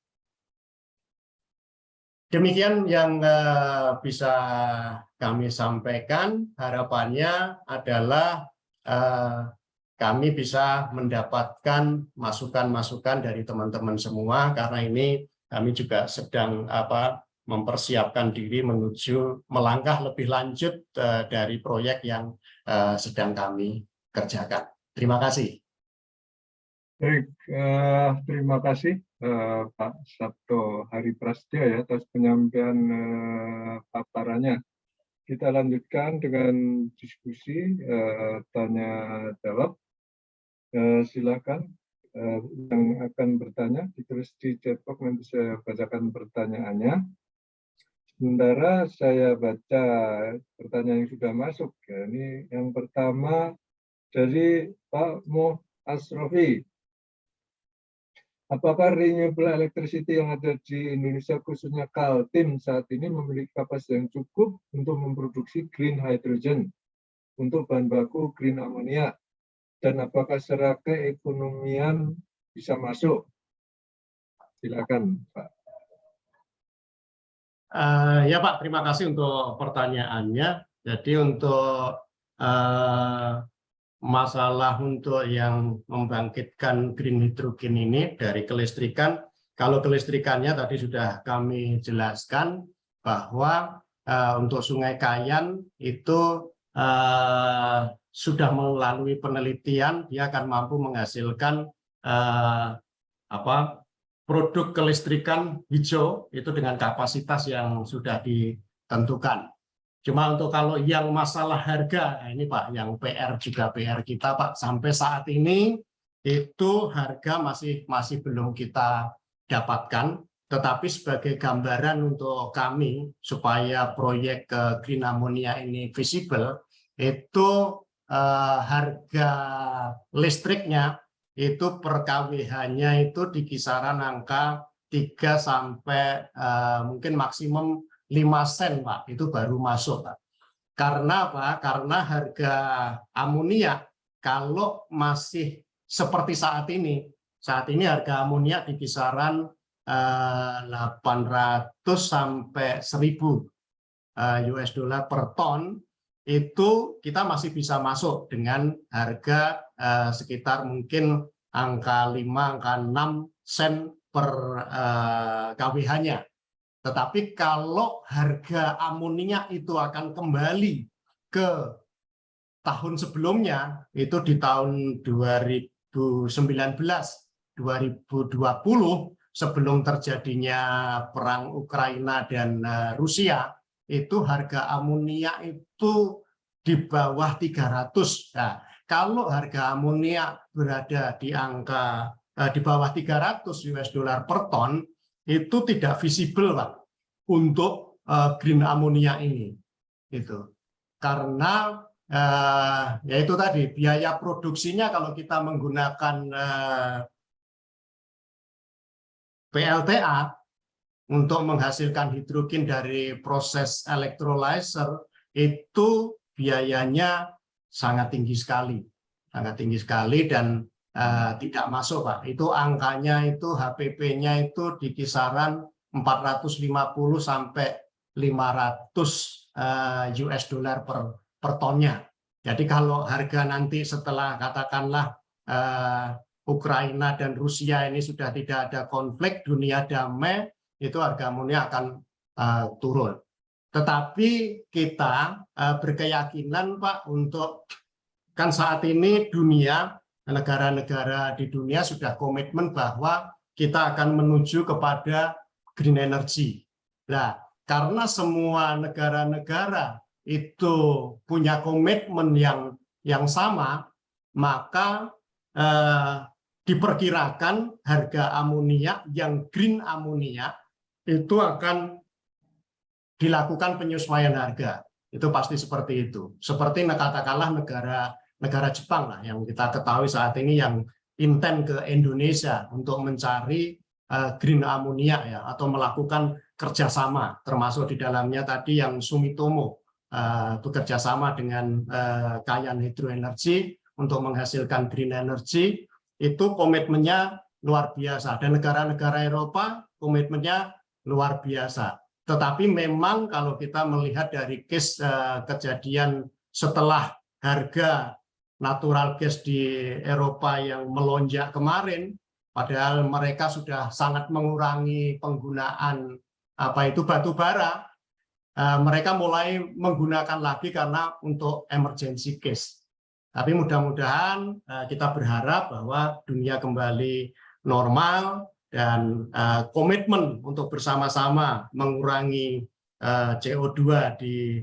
Demikian yang bisa kami sampaikan. Harapannya adalah kami bisa mendapatkan masukan-masukan dari teman-teman semua, karena ini kami juga sedang mempersiapkan diri menuju melangkah lebih lanjut dari proyek yang sedang kami kerjakan. Terima kasih. Baik, terima kasih Pak Sabto Hari Prasetyo ya atas penyampaian paparannya. Kita lanjutkan dengan diskusi tanya jawab. Silakan yang akan bertanya ditulis di chat box, nanti saya bacakan pertanyaannya. Sementara saya baca pertanyaan yang sudah masuk. Ya, ini yang pertama dari Pak Mo Asrofi. Apakah renewable electricity yang ada di Indonesia, khususnya Kaltim, saat ini memiliki kapasitas yang cukup untuk memproduksi green hydrogen untuk bahan baku green ammonia? Dan apakah secara keekonomian bisa masuk? Silakan, Pak. Ya Pak, terima kasih untuk pertanyaannya. Jadi untuk masalah untuk yang membangkitkan green hydrogen ini dari kelistrikan, kalau kelistrikannya tadi sudah kami jelaskan bahwa untuk Sungai Kayan itu sudah melalui penelitian, dia akan mampu menghasilkan produk kelistrikan hijau itu dengan kapasitas yang sudah ditentukan. Cuma untuk kalau yang masalah harga, ini Pak, yang PR juga PR kita Pak, sampai saat ini itu harga masih belum kita dapatkan, tetapi sebagai gambaran untuk kami supaya proyek green ammonia ini visible, itu harga listriknya itu per kWh-nya itu di kisaran angka 3 sampai mungkin maksimum 5 sen, Pak, itu baru masuk, Pak. Karena apa? Karena harga amonia kalau masih seperti saat ini harga amonia di kisaran 800 sampai 1.000 US dollar per ton, itu kita masih bisa masuk dengan harga sekitar mungkin angka 5, angka 6 sen per kWh-nya. Tetapi kalau harga amonia itu akan kembali ke tahun sebelumnya, itu di tahun 2019, 2020, sebelum terjadinya perang Ukraina dan Rusia, itu harga amonia itu di bawah 300. Nah, kalau harga amonia berada di angka di bawah 300 US dollar per ton, itu tidak visible, Pak, untuk green amonia ini. Itu karena yaitu tadi biaya produksinya kalau kita menggunakan PLTA untuk menghasilkan hidrogen dari proses electrolyzer, itu biayanya sangat tinggi sekali dan tidak masuk, Pak. Itu angkanya itu HPP-nya itu di kisaran 450 sampai 500 US dollar per tonnya. Jadi kalau harga nanti setelah katakanlah Ukraina dan Rusia ini sudah tidak ada konflik, dunia damai, itu harga amonia akan turun. Tetapi kita berkeyakinan, Pak, untuk kan saat ini negara-negara di dunia sudah komitmen bahwa kita akan menuju kepada green energy. Nah, karena semua negara-negara itu punya komitmen yang sama, maka diperkirakan harga amonia yang green amonia itu akan dilakukan penyesuaian harga. Itu pasti seperti itu. Seperti katakanlah negara Jepang lah yang kita ketahui saat ini yang intent ke Indonesia untuk mencari green ammonia ya, atau melakukan kerjasama, termasuk di dalamnya tadi yang Sumitomo bekerja sama dengan Kayan Hydroenergy untuk menghasilkan green energy. Itu komitmennya luar biasa, dan negara-negara Eropa komitmennya luar biasa. Tetapi memang kalau kita melihat dari case kejadian setelah harga natural gas di Eropa yang melonjak kemarin, padahal mereka sudah sangat mengurangi penggunaan batu bara, mereka mulai menggunakan lagi karena untuk emergency case. Tapi mudah-mudahan kita berharap bahwa dunia kembali normal dan komitmen untuk bersama-sama mengurangi CO2 di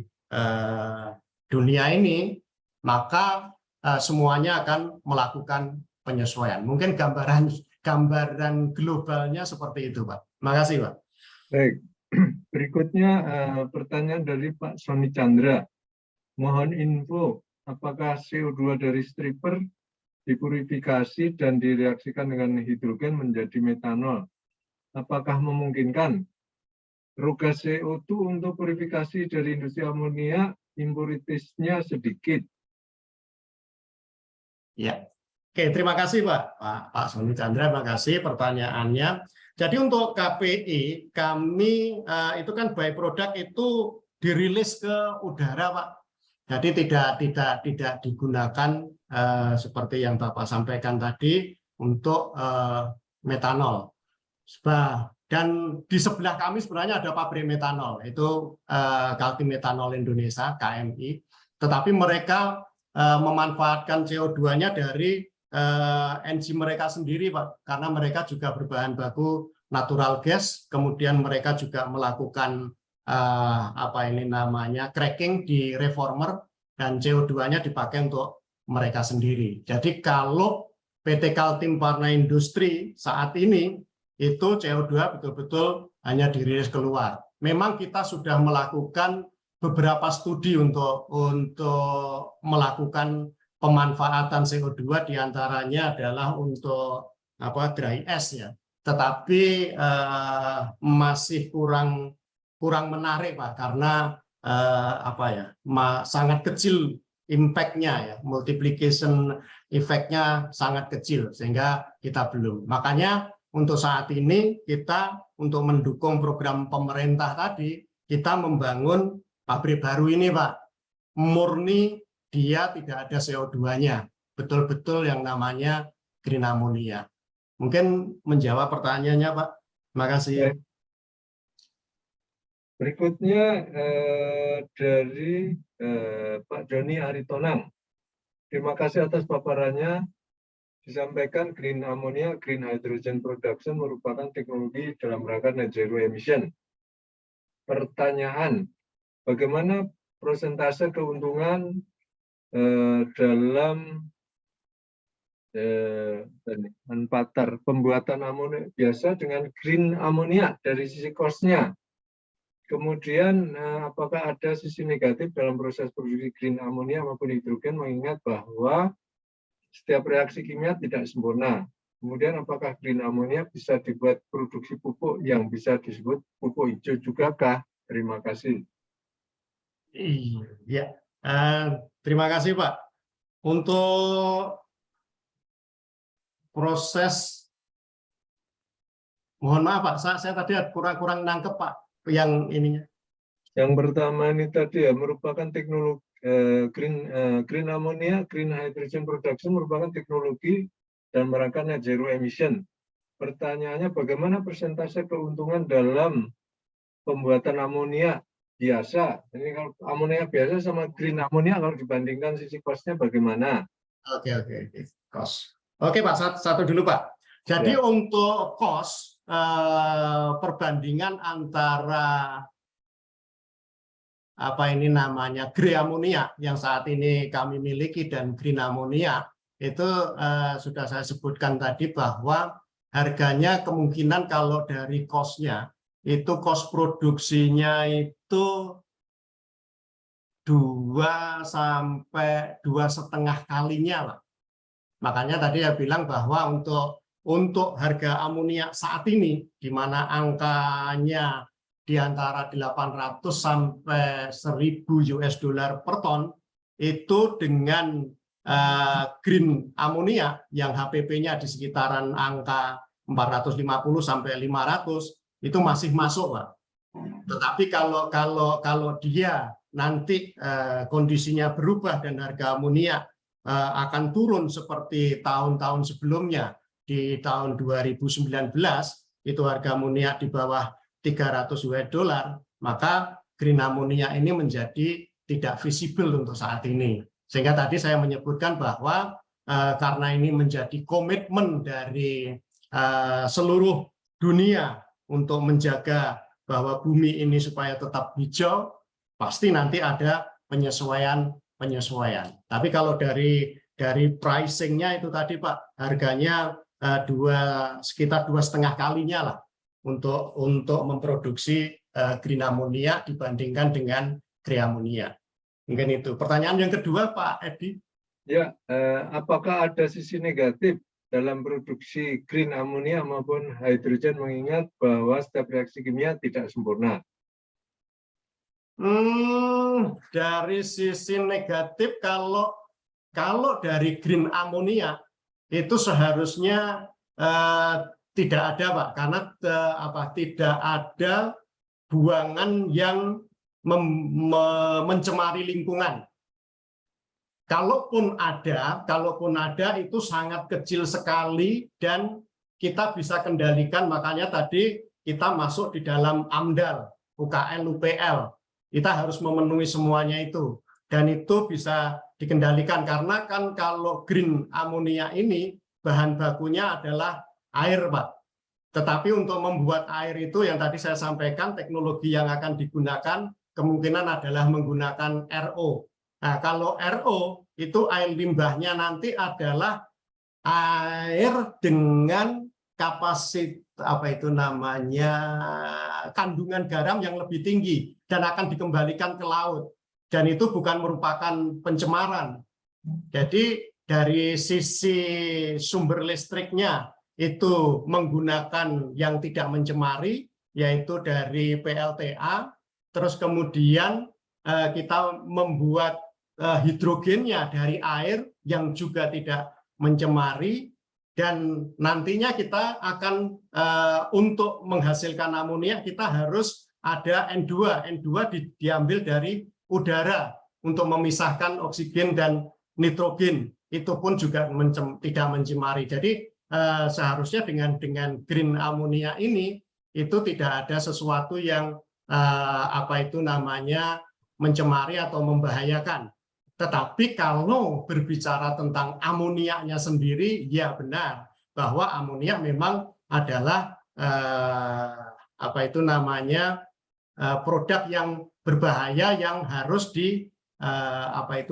dunia ini, maka semuanya akan melakukan penyesuaian. Mungkin gambaran globalnya seperti itu, Pak. Makasih, Pak. Baik, berikutnya pertanyaan dari Pak Sony Chandra. Mohon info, apakah CO2 dari stripper dipurifikasi dan direaksikan dengan hidrogen menjadi metanol? Apakah memungkinkan? Roga CO2 untuk purifikasi dari industri amonia, impuritasnya sedikit. Ya, oke, terima kasih Pak Sony Chandra, terima kasih pertanyaannya. Jadi untuk KPI kami itu kan byproduct itu dirilis ke udara, Pak. Jadi tidak digunakan seperti yang Bapak sampaikan tadi untuk metanol. Dan di sebelah kami sebenarnya ada pabrik metanol, itu Kaltim Metanol Indonesia (KMI). Tetapi mereka memanfaatkan CO2-nya dari enzim mereka sendiri, Pak, karena mereka juga berbahan baku natural gas. Kemudian mereka juga melakukan cracking di reformer, dan CO2-nya dipakai untuk mereka sendiri. Jadi kalau PT Kaltim Pharma Industri saat ini itu CO2 betul-betul hanya dirilis keluar. Memang kita sudah melakukan beberapa studi untuk melakukan pemanfaatan CO2, diantaranya adalah untuk dry ash ya. Tetapi masih kurang menarik, Pak, karena sangat kecil impact-nya ya, multiplication effect-nya sangat kecil sehingga kita belum. Makanya untuk saat ini kita untuk mendukung program pemerintah tadi, kita membangun pabrik baru ini, Pak. Murni dia tidak ada CO2-nya, betul-betul yang namanya green ammonia. Mungkin menjawab pertanyaannya, Pak. Terima kasih. Berikutnya dari Pak Joni Aritonang. Terima kasih atas paparannya. Disampaikan green ammonia, green hydrogen production merupakan teknologi dalam rangka net zero emission. Pertanyaan, bagaimana persentase keuntungan dalam manufaktur pembuatan amonia biasa dengan green ammonia dari sisi cost-nya? Kemudian apakah ada sisi negatif dalam proses produksi green ammonia maupun hidrogen, mengingat bahwa setiap reaksi kimia tidak sempurna. Kemudian apakah green ammonia bisa dibuat produksi pupuk yang bisa disebut pupuk hijau juga kah? Terima kasih. Iya, terima kasih Pak. Untuk proses, mohon maaf Pak, saya tadi kurang nangkep Pak yang ininya. Yang pertama ini tadi ya, merupakan teknologi green ammonia, green hydrogen production merupakan teknologi dan rangka net zero emission. Pertanyaannya, bagaimana persentase keuntungan dalam pembuatan amonia biasa? Ini kalau amonia biasa sama green ammonia kalau dibandingkan sisi cost-nya bagaimana? Oke, cost. Oke Pak, satu dulu Pak. Jadi ya, untuk cost perbandingan antara grey ammonia yang saat ini kami miliki dan green ammonia itu sudah saya sebutkan tadi bahwa harganya kemungkinan kalau dari cost-nya itu cost produksinya itu 2 sampai 2,5 kalinya lah. Makanya tadi saya bilang bahwa untuk harga amonia saat ini di mana angkanya di antara 800 sampai 1.000 US dollar per ton, itu dengan green ammonia yang HPP-nya di sekitaran angka 450 sampai 500 itu masih masuk, Pak. Tetapi kalau dia nanti kondisinya berubah dan harga amonia akan turun seperti tahun-tahun sebelumnya, di tahun 2019 itu harga amonia di bawah 300 US dollar, maka green ammonia ini menjadi tidak visible untuk saat ini. Sehingga tadi saya menyebutkan bahwa karena ini menjadi komitmen dari seluruh dunia untuk menjaga bahwa bumi ini supaya tetap hijau, pasti nanti ada penyesuaian. Tapi kalau dari dari pricing-nya itu tadi Pak, harganya sekitar 2,5 kalinya lah untuk memproduksi green ammonia dibandingkan dengan grey ammonia. Mungkin itu. Pertanyaan yang kedua Pak Edi. Ya, apakah ada sisi negatif dalam produksi green ammonia maupun hidrogen, mengingat bahwa setiap reaksi kimia tidak sempurna? Dari sisi negatif, kalau dari green ammonia itu seharusnya tidak ada Pak, karena tidak ada buangan yang mencemari lingkungan. Kalaupun ada itu sangat kecil sekali dan kita bisa kendalikan. Makanya tadi kita masuk di dalam AMDAL, UKL, UPL. Kita harus memenuhi semuanya itu. Dan itu bisa dikendalikan karena kan kalau green ammonia ini bahan bakunya adalah air, Pak. Tetapi untuk membuat air itu yang tadi saya sampaikan, teknologi yang akan digunakan kemungkinan adalah menggunakan RO. Nah, kalau RO itu air limbahnya nanti adalah air dengan kapasitas kandungan garam yang lebih tinggi dan akan dikembalikan ke laut. Dan itu bukan merupakan pencemaran. Jadi dari sisi sumber listriknya itu menggunakan yang tidak mencemari, yaitu dari PLTA, terus kemudian kita membuat hidrogennya dari air yang juga tidak mencemari, dan nantinya kita akan untuk menghasilkan amonia kita harus ada N2. N2 diambil dari udara untuk memisahkan oksigen dan nitrogen, itu pun juga tidak mencemari. Jadi seharusnya dengan green ammonia ini itu tidak ada sesuatu yang mencemari atau membahayakan. Tetapi kalau berbicara tentang amoniaknya sendiri, ya benar bahwa amonia memang adalah produk yang berbahaya yang harus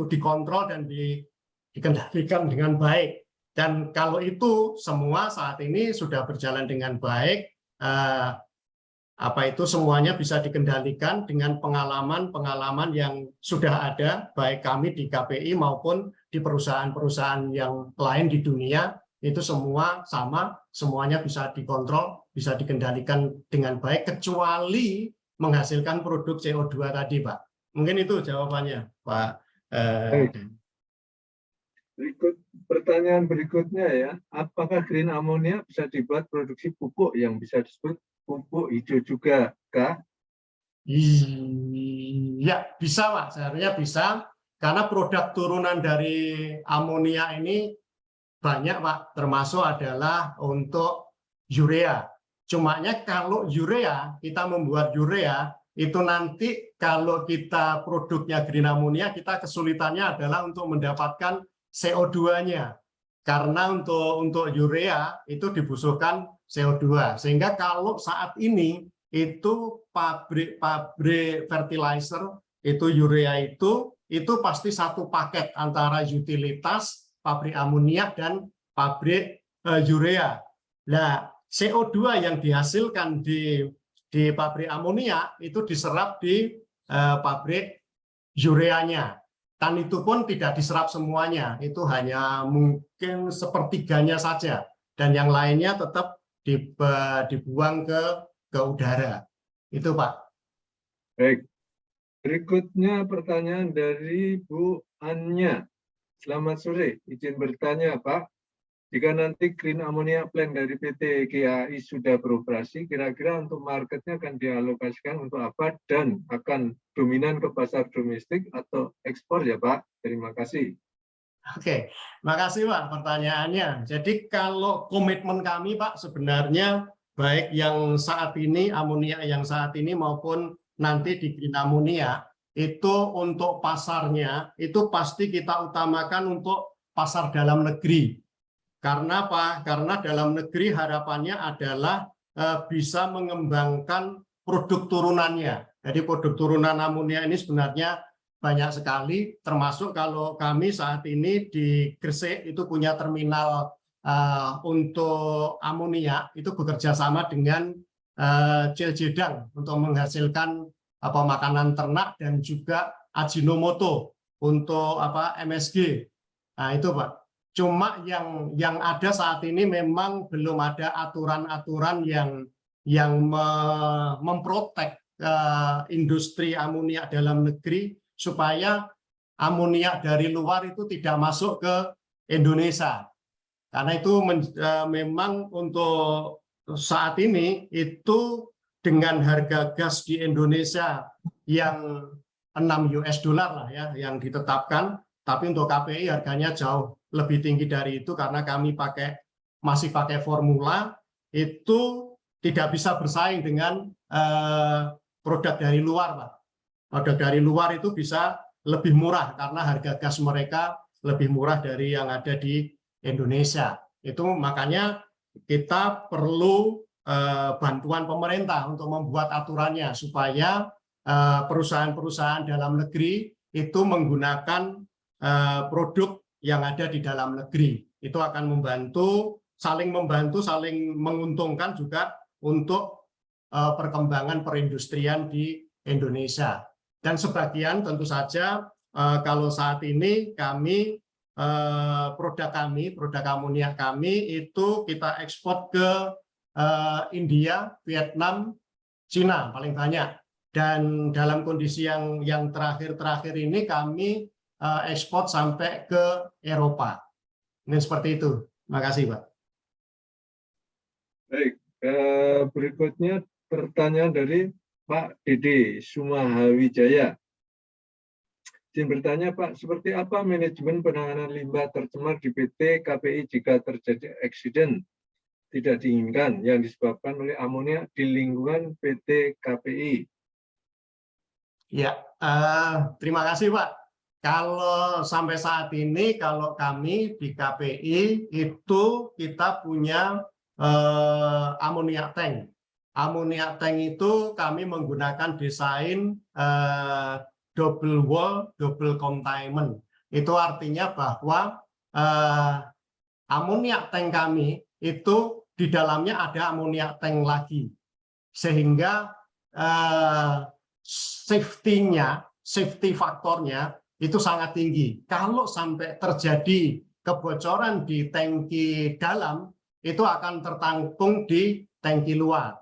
dikontrol dan dikendalikan dengan baik. Dan kalau itu semua saat ini sudah berjalan dengan baik, semuanya bisa dikendalikan dengan pengalaman yang sudah ada, baik kami di KPI maupun di perusahaan-perusahaan yang lain di dunia, itu semua sama, semuanya bisa dikontrol, bisa dikendalikan dengan baik, kecuali menghasilkan produk CO2 tadi, Pak. Mungkin itu jawabannya, Pak. Pertanyaan berikutnya ya, apakah green ammonia bisa dibuat produksi pupuk yang bisa disebut pupuk hijau juga, Kak? Iya, bisa, Pak. Seharusnya bisa, karena produk turunan dari amonia ini banyak, Pak. Termasuk adalah untuk urea. Cumanya kalau urea, kita membuat urea, itu nanti kalau kita produknya green ammonia, kita kesulitannya adalah untuk mendapatkan CO2-nya. Karena untuk urea itu dibutuhkan CO2. Sehingga kalau saat ini itu pabrik fertilizer itu urea itu pasti satu paket antara utilitas, pabrik amonia dan pabrik urea. Nah, CO2 yang dihasilkan di pabrik amonia itu diserap di pabrik ureanya. Dan itu pun tidak diserap semuanya, itu hanya mungkin sepertiganya saja. Dan yang lainnya tetap dibuang ke udara. Itu, Pak. Baik. Berikutnya pertanyaan dari Bu Anya. Selamat sore, izin bertanya, Pak. Jika nanti green ammonia plant dari PT GAI sudah beroperasi, kira-kira untuk marketnya akan dialokasikan untuk apa dan akan dominan ke pasar domestik atau ekspor ya, Pak? Terima kasih. Oke, makasih Pak pertanyaannya. Jadi kalau komitmen kami Pak sebenarnya baik yang saat ini, amonia yang saat ini maupun nanti di green ammonia, itu untuk pasarnya itu pasti kita utamakan untuk pasar dalam negeri. Karena apa? Karena dalam negeri harapannya adalah bisa mengembangkan produk turunannya. Jadi produk turunan amonia ini sebenarnya banyak sekali, termasuk kalau kami saat ini di Gresik itu punya terminal untuk amonia, itu bekerja sama dengan Ciljedang untuk menghasilkan makanan ternak dan juga Ajinomoto untuk MSG. Nah itu Pak. Cuma yang ada saat ini memang belum ada aturan-aturan yang memprotek industri amonia dalam negeri supaya amonia dari luar itu tidak masuk ke Indonesia. Karena itu memang untuk saat ini itu dengan harga gas di Indonesia yang 6 US dollar lah ya yang ditetapkan, tapi untuk KPI harganya jauh lebih tinggi dari itu karena kami masih pakai formula, itu tidak bisa bersaing dengan produk dari luar, Pak. Produk dari luar itu bisa lebih murah karena harga gas mereka lebih murah dari yang ada di Indonesia. Itu makanya kita perlu bantuan pemerintah untuk membuat aturannya supaya perusahaan-perusahaan dalam negeri itu menggunakan produk yang ada di dalam negeri. Itu akan saling membantu, saling menguntungkan juga untuk perkembangan perindustrian di Indonesia. Dan sebagian tentu saja kalau saat ini produk amonia kami itu kita ekspor ke India, Vietnam, Cina paling banyak. Dan dalam kondisi yang terakhir ini kami ekspor sampai ke Eropa. Ini seperti itu. Terima kasih, Pak. Baik, berikutnya pertanyaan dari Pak Dede Sumahawijaya. Izin bertanya, Pak, seperti apa manajemen penanganan limbah tercemar di PT KPI jika terjadi eksiden tidak diinginkan yang disebabkan oleh amonia di lingkungan PT KPI? Ya, terima kasih, Pak. Kalau sampai saat ini, kalau kami di KPI itu kita punya amonia tank. Amonia tank itu kami menggunakan desain double wall, double containment. Itu artinya bahwa amonia tank kami itu di dalamnya ada amonia tank lagi. Sehingga safety faktornya itu sangat tinggi. Kalau sampai terjadi kebocoran di tangki dalam, itu akan tertampung di tangki luar.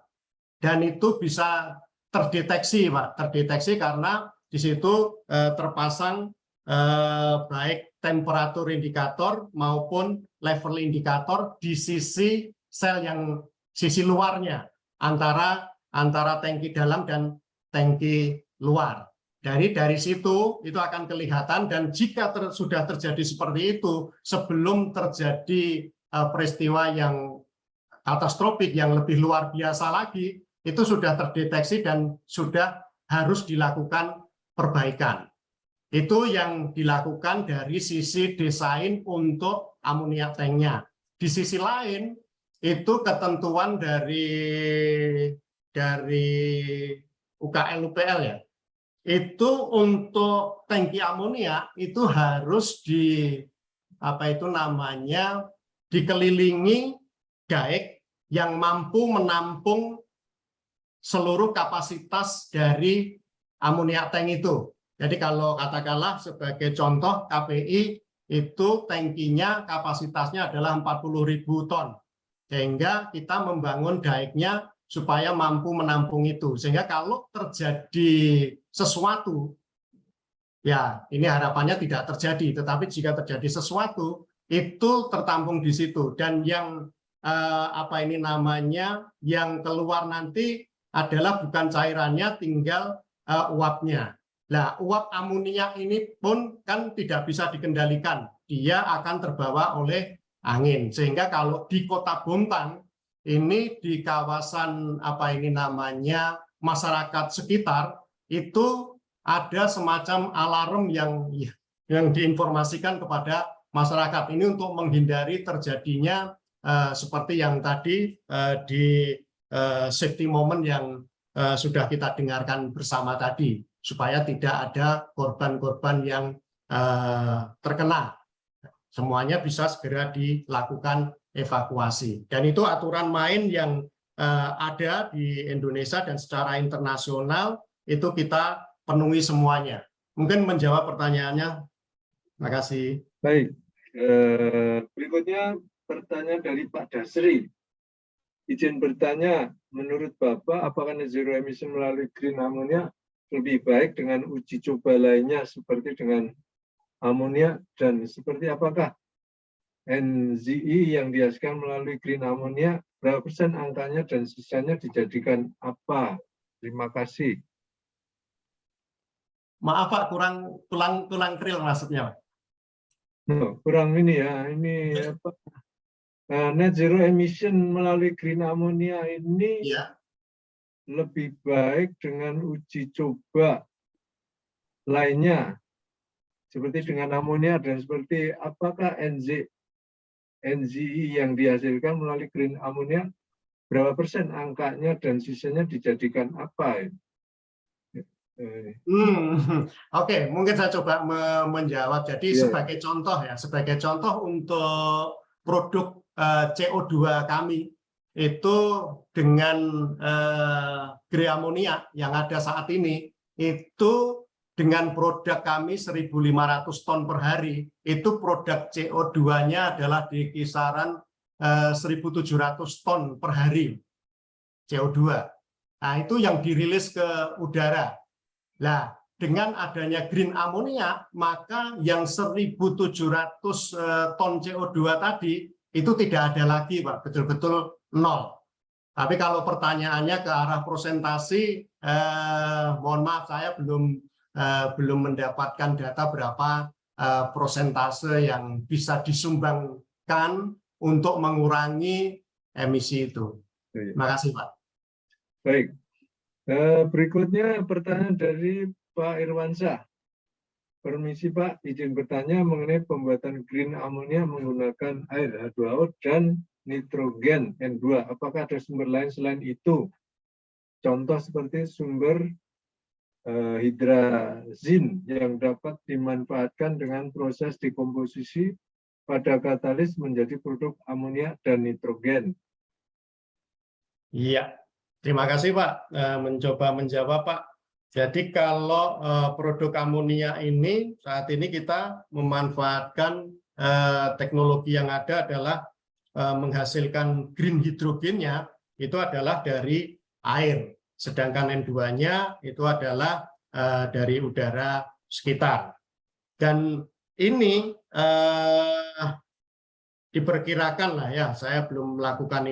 Dan itu bisa terdeteksi, Pak. Terdeteksi karena di situ terpasang baik temperatur indikator maupun level indikator di sisi sel yang sisi luarnya antara tangki dalam dan tangki luar. Dari situ itu akan kelihatan, dan jika sudah terjadi seperti itu sebelum terjadi peristiwa yang katastrofik yang lebih luar biasa lagi, itu sudah terdeteksi dan sudah harus dilakukan perbaikan. Itu yang dilakukan dari sisi desain untuk amonia tanknya. Di sisi lain itu ketentuan dari UKL UPL ya. Itu untuk tangki amonia itu harus dikelilingi daek yang mampu menampung seluruh kapasitas dari amonia tank itu. Jadi kalau katakanlah sebagai contoh KPI itu tangkinya kapasitasnya adalah 40.000 ton. Sehingga kita membangun daeknya supaya mampu menampung itu. Sehingga kalau terjadi sesuatu, ya ini harapannya tidak terjadi, tetapi jika terjadi sesuatu, itu tertampung di situ. Dan yang yang keluar nanti adalah bukan cairannya, tinggal uapnya. Nah, uap amonia ini pun kan tidak bisa dikendalikan. Dia akan terbawa oleh angin. Sehingga kalau di Kota Bontang, ini di kawasan masyarakat sekitar, itu ada semacam alarm yang diinformasikan kepada masyarakat. Ini untuk menghindari terjadinya seperti yang tadi di safety moment yang sudah kita dengarkan bersama tadi. supaya tidak ada korban-korban yang terkena. Semuanya bisa segera dilakukan evakuasi. Dan itu aturan main yang ada di Indonesia dan secara internasional itu kita penuhi semuanya. Mungkin menjawab pertanyaannya. Terima kasih. Baik, berikutnya pertanyaan dari Pak Dasri. Izin bertanya, menurut Bapak, apakah net zero emission melalui green ammonia lebih baik dengan uji coba lainnya seperti dengan amonia, dan seperti apakah NZI yang dihasilkan melalui green ammonia, berapa persen angkanya dan sisanya dijadikan apa? Terima kasih. Maaf Pak, kurang real maksudnya. Kurang ini ya, ini apa? Net zero emission melalui green ammonia ini Ya. lebih baik dengan uji coba lainnya, seperti dengan amonia, dan seperti apakah NZI yang dihasilkan melalui green ammonia, berapa persen angkanya dan sisanya dijadikan apa? Oke, mungkin saya coba menjawab. Jadi sebagai contoh untuk produk CO2 kami itu dengan green ammonia yang ada saat ini, itu dengan produk kami 1.500 ton per hari, itu produk CO2-nya adalah di kisaran 1.700 ton per hari CO2. Nah, itu yang dirilis ke udara. Nah, dengan adanya green ammonia, maka yang 1.700 ton CO2 tadi itu tidak ada lagi, Pak, betul-betul nol. Tapi kalau pertanyaannya ke arah persentase, mohon maaf, saya belum mendapatkan data berapa persentase yang bisa disumbangkan untuk mengurangi emisi itu. Terima kasih, Pak. Baik. Berikutnya pertanyaan dari Pak Irwansyah. Permisi Pak, izin bertanya mengenai pembuatan green ammonia menggunakan air H2O dan nitrogen N2. Apakah ada sumber lain selain itu? Contoh seperti sumber hidrazin yang dapat dimanfaatkan dengan proses dekomposisi pada katalis menjadi produk amonia dan nitrogen. Iya, terima kasih Pak. Mencoba menjawab Pak. Jadi kalau produk amonia ini saat ini kita memanfaatkan teknologi yang ada adalah menghasilkan green hidrogennya itu adalah dari air, sedangkan N2-nya itu adalah dari udara sekitar. Dan ini diperkirakan lah ya, saya belum melakukan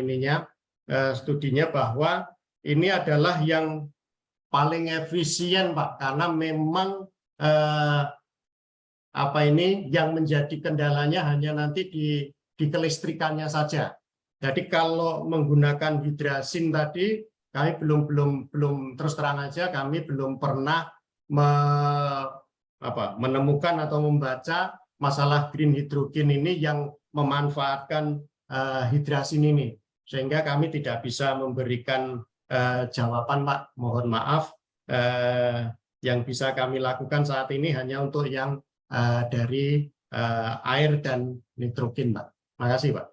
studinya bahwa ini adalah yang paling efisien Pak, karena memang yang menjadi kendalanya hanya nanti di kelistrikannya saja. Jadi kalau menggunakan hidrazin tadi, kami belum terus terang aja, kami belum pernah menemukan atau membaca masalah green hidrogen ini yang memanfaatkan hidrazin ini, sehingga kami tidak bisa memberikan jawaban Pak, mohon maaf. Yang bisa kami lakukan saat ini hanya untuk yang dari air dan nitrogen Pak. Terima kasih Pak.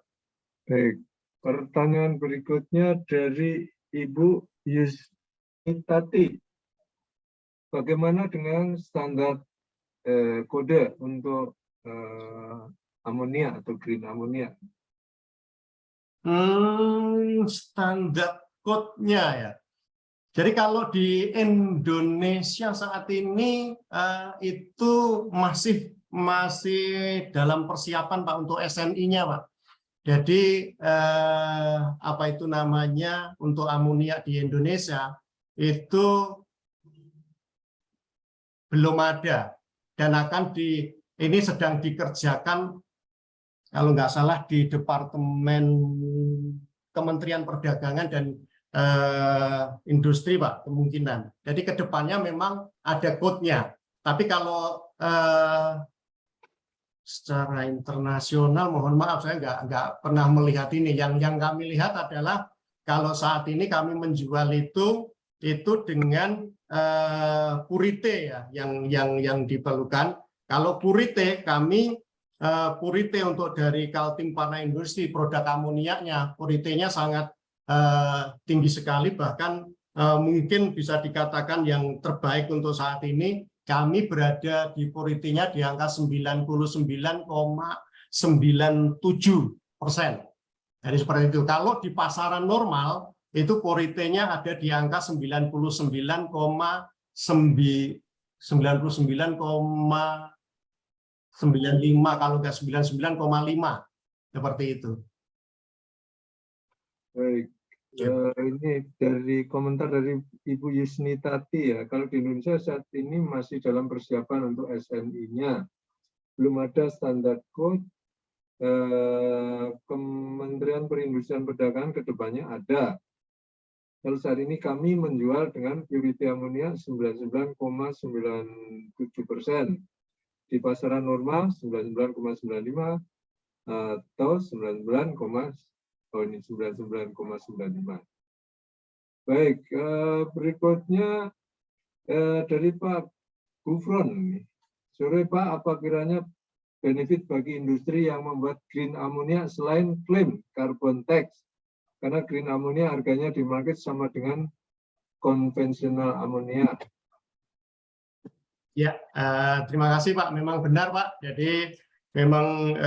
Baik, pertanyaan berikutnya dari Ibu Yusnitati. Bagaimana dengan standar kode untuk amonia atau green amonia? Standar code-nya ya. Jadi kalau di Indonesia saat ini itu masih dalam persiapan Pak untuk SNI-nya Pak. Jadi untuk amonia di Indonesia itu belum ada dan ini sedang dikerjakan kalau nggak salah di Departemen Kementerian Perdagangan dan Industri Pak, kemungkinan. Jadi kedepannya memang ada code-nya. Tapi kalau secara internasional, mohon maaf saya nggak pernah melihat ini. Yang kami lihat adalah kalau saat ini kami menjual itu itu dengan purite ya yang diperlukan. Kalau purite kami purite untuk dari Kaltim Panna Industri produk amoniaknya puritenya sangat tinggi sekali, bahkan mungkin bisa dikatakan yang terbaik untuk saat ini. Kami berada di puritenya di angka 99,97%. Jadi seperti itu. Kalau di pasaran normal itu puritenya ada di angka 99,95 kalau nggak 99,5 seperti itu. Baik. Ini dari komentar dari Ibu Yusni Tati ya, kalau di Indonesia saat ini masih dalam persiapan untuk SNI-nya, belum ada standar code. Kementerian Perindustrian Perdagangan kedepannya ada. Kalau saat ini kami menjual dengan purity amonia 99,97%, di pasaran normal 99,95 atau 99,95. Baik, berikutnya dari Pak Gufron. Sore Pak, apa kiranya benefit bagi industri yang membuat green ammonia selain klaim carbon tax? Karena green ammonia harganya di market sama dengan konvensional amonia. Ya, terima kasih Pak. Memang benar Pak. Jadi memang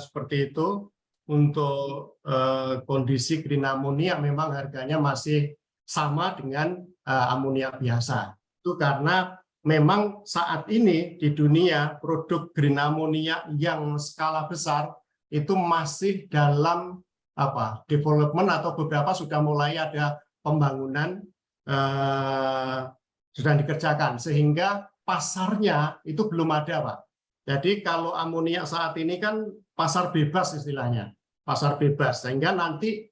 seperti itu. Untuk kondisi green ammonia memang harganya masih sama dengan amonia biasa. Itu karena memang saat ini di dunia produk green ammonia yang skala besar itu masih dalam development, atau beberapa sudah mulai ada pembangunan sudah dikerjakan, sehingga pasarnya itu belum ada Pak. Jadi kalau amonia saat ini kan pasar bebas istilahnya, pasar bebas, sehingga nanti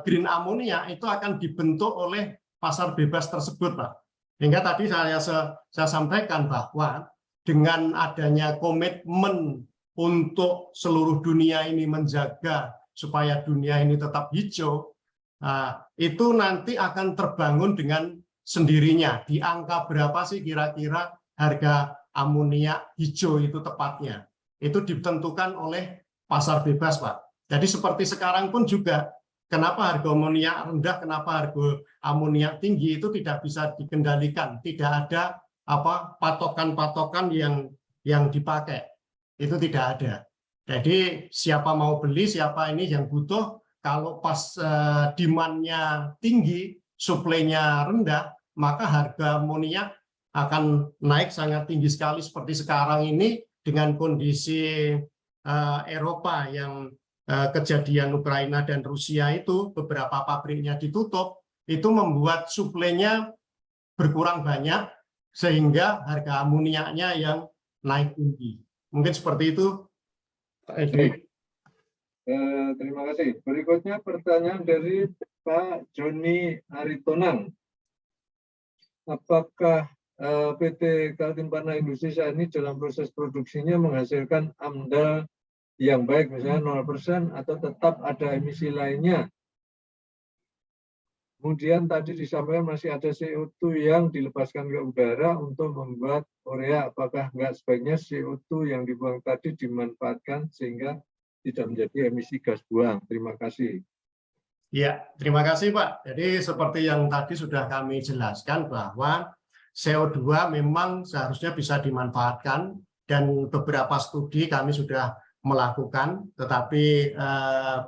green ammonia itu akan dibentuk oleh pasar bebas tersebut Pak. Sehingga tadi saya sampaikan bahwa dengan adanya komitmen untuk seluruh dunia ini menjaga supaya dunia ini tetap hijau, itu nanti akan terbangun dengan sendirinya. Di angka berapa sih kira-kira harga amonia hijau itu tepatnya? Itu ditentukan oleh pasar bebas Pak. Jadi seperti sekarang pun juga, kenapa harga amonia rendah, kenapa harga amonia tinggi, itu tidak bisa dikendalikan. Tidak ada patokan-patokan yang dipakai. Itu tidak ada. Jadi siapa mau beli, siapa ini yang butuh, kalau pas demand-nya tinggi, supply-nya rendah, maka harga amonia akan naik sangat tinggi sekali seperti sekarang ini dengan kondisi Eropa yang kejadian Ukraina dan Rusia itu beberapa pabriknya ditutup, itu membuat suplainya berkurang banyak sehingga harga amoniaknya yang naik tinggi. Mungkin seperti itu, Pak Edri. Terima kasih. Berikutnya pertanyaan dari Pak Joni Aritonang. Apakah PT Kaltim Panna Industri saat ini dalam proses produksinya menghasilkan AMDAL yang baik, misalnya 0%, atau tetap ada emisi lainnya? Kemudian tadi disampaikan masih ada CO2 yang dilepaskan ke udara untuk membuat urea. Apakah enggak sebaiknya CO2 yang dibuang tadi dimanfaatkan sehingga tidak menjadi emisi gas buang? Terima kasih. Ya, terima kasih Pak. Jadi seperti yang tadi sudah kami jelaskan bahwa CO2 memang seharusnya bisa dimanfaatkan, dan beberapa studi kami sudah melakukan, tetapi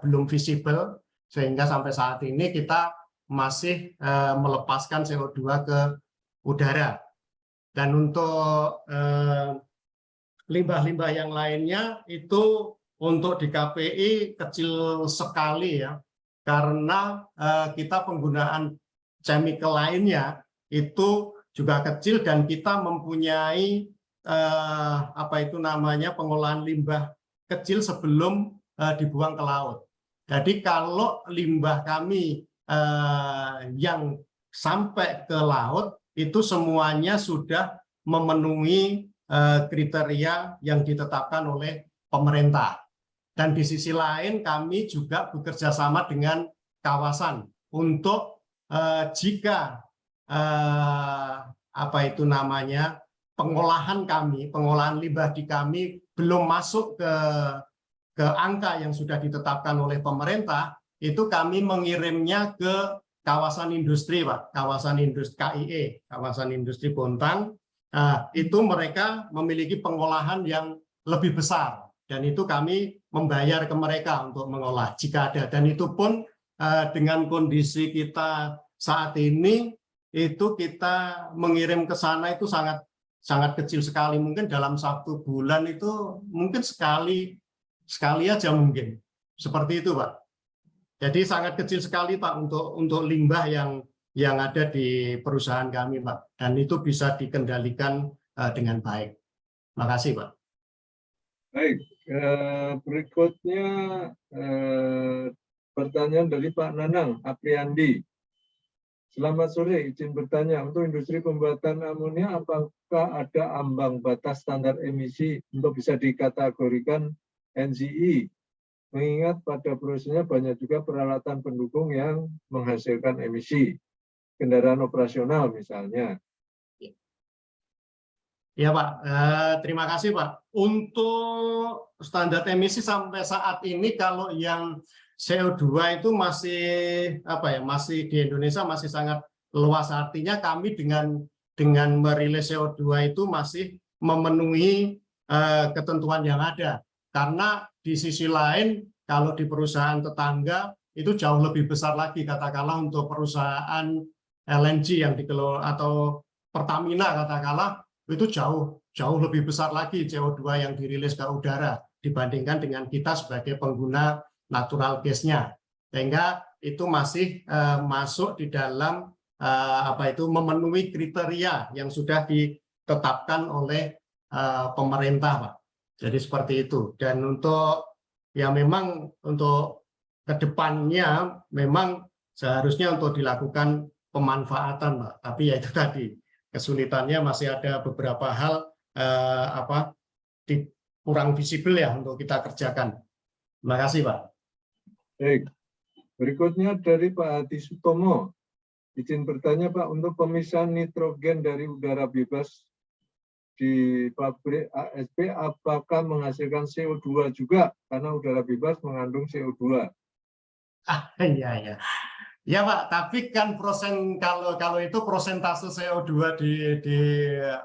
belum visible, sehingga sampai saat ini kita masih melepaskan CO2 ke udara. Dan untuk limbah-limbah yang lainnya itu untuk di KPI kecil sekali ya, karena kita penggunaan chemical lainnya itu juga kecil, dan kita mempunyai pengolahan limbah kecil sebelum dibuang ke laut. Jadi kalau limbah kami yang sampai ke laut itu semuanya sudah memenuhi kriteria yang ditetapkan oleh pemerintah. Dan di sisi lain kami juga bekerja sama dengan kawasan untuk jika apa itu namanya, pengolahan limbah di kami belum masuk ke angka yang sudah ditetapkan oleh pemerintah, itu kami mengirimnya ke kawasan industri, Pak, kawasan industri KIE, kawasan industri Bontang. Itu mereka memiliki pengolahan yang lebih besar, dan itu kami membayar ke mereka untuk mengolah jika ada. Dan itu pun dengan kondisi kita saat ini, itu kita mengirim ke sana itu sangat kecil sekali. Mungkin dalam 1 bulan itu mungkin sekali aja mungkin. Seperti itu, Pak. Jadi sangat kecil sekali, Pak, untuk limbah yang ada di perusahaan kami, Pak. Dan itu bisa dikendalikan dengan baik. Terima kasih, Pak. Baik, berikutnya pertanyaan dari Pak Nanang Apriandi. Selamat sore, izin bertanya, untuk industri pembuatan amonia apakah ada ambang batas standar emisi untuk bisa dikategorikan NCE? Mengingat pada prosesnya banyak juga peralatan pendukung yang menghasilkan emisi, kendaraan operasional misalnya. Ya, Pak, terima kasih, Pak. Untuk standar emisi sampai saat ini, kalau yang CO2 itu masih masih di Indonesia masih sangat luas. Artinya kami dengan merilis CO2 itu masih memenuhi ketentuan yang ada. Karena di sisi lain, kalau di perusahaan tetangga itu jauh lebih besar lagi, katakanlah untuk perusahaan LNG yang dikelola atau Pertamina, katakanlah itu jauh lebih besar lagi CO2 yang dirilis ke udara dibandingkan dengan kita sebagai pengguna natural gas-nya, sehingga itu masih masuk di dalam memenuhi kriteria yang sudah ditetapkan oleh pemerintah, Pak. Jadi seperti itu. Dan untuk memang untuk kedepannya memang seharusnya untuk dilakukan pemanfaatan, Pak. Tapi ya itu tadi, kesulitannya masih ada beberapa hal kurang visible ya untuk kita kerjakan. Terima kasih, Pak. Baik, berikutnya dari Pak Hadi Sutomo. Izin bertanya, Pak, untuk pemisahan nitrogen dari udara bebas di pabrik ASP, apakah menghasilkan CO2 juga? Karena udara bebas mengandung CO2. Iya. Ya, Pak, tapi kan kalau itu prosentase CO2 di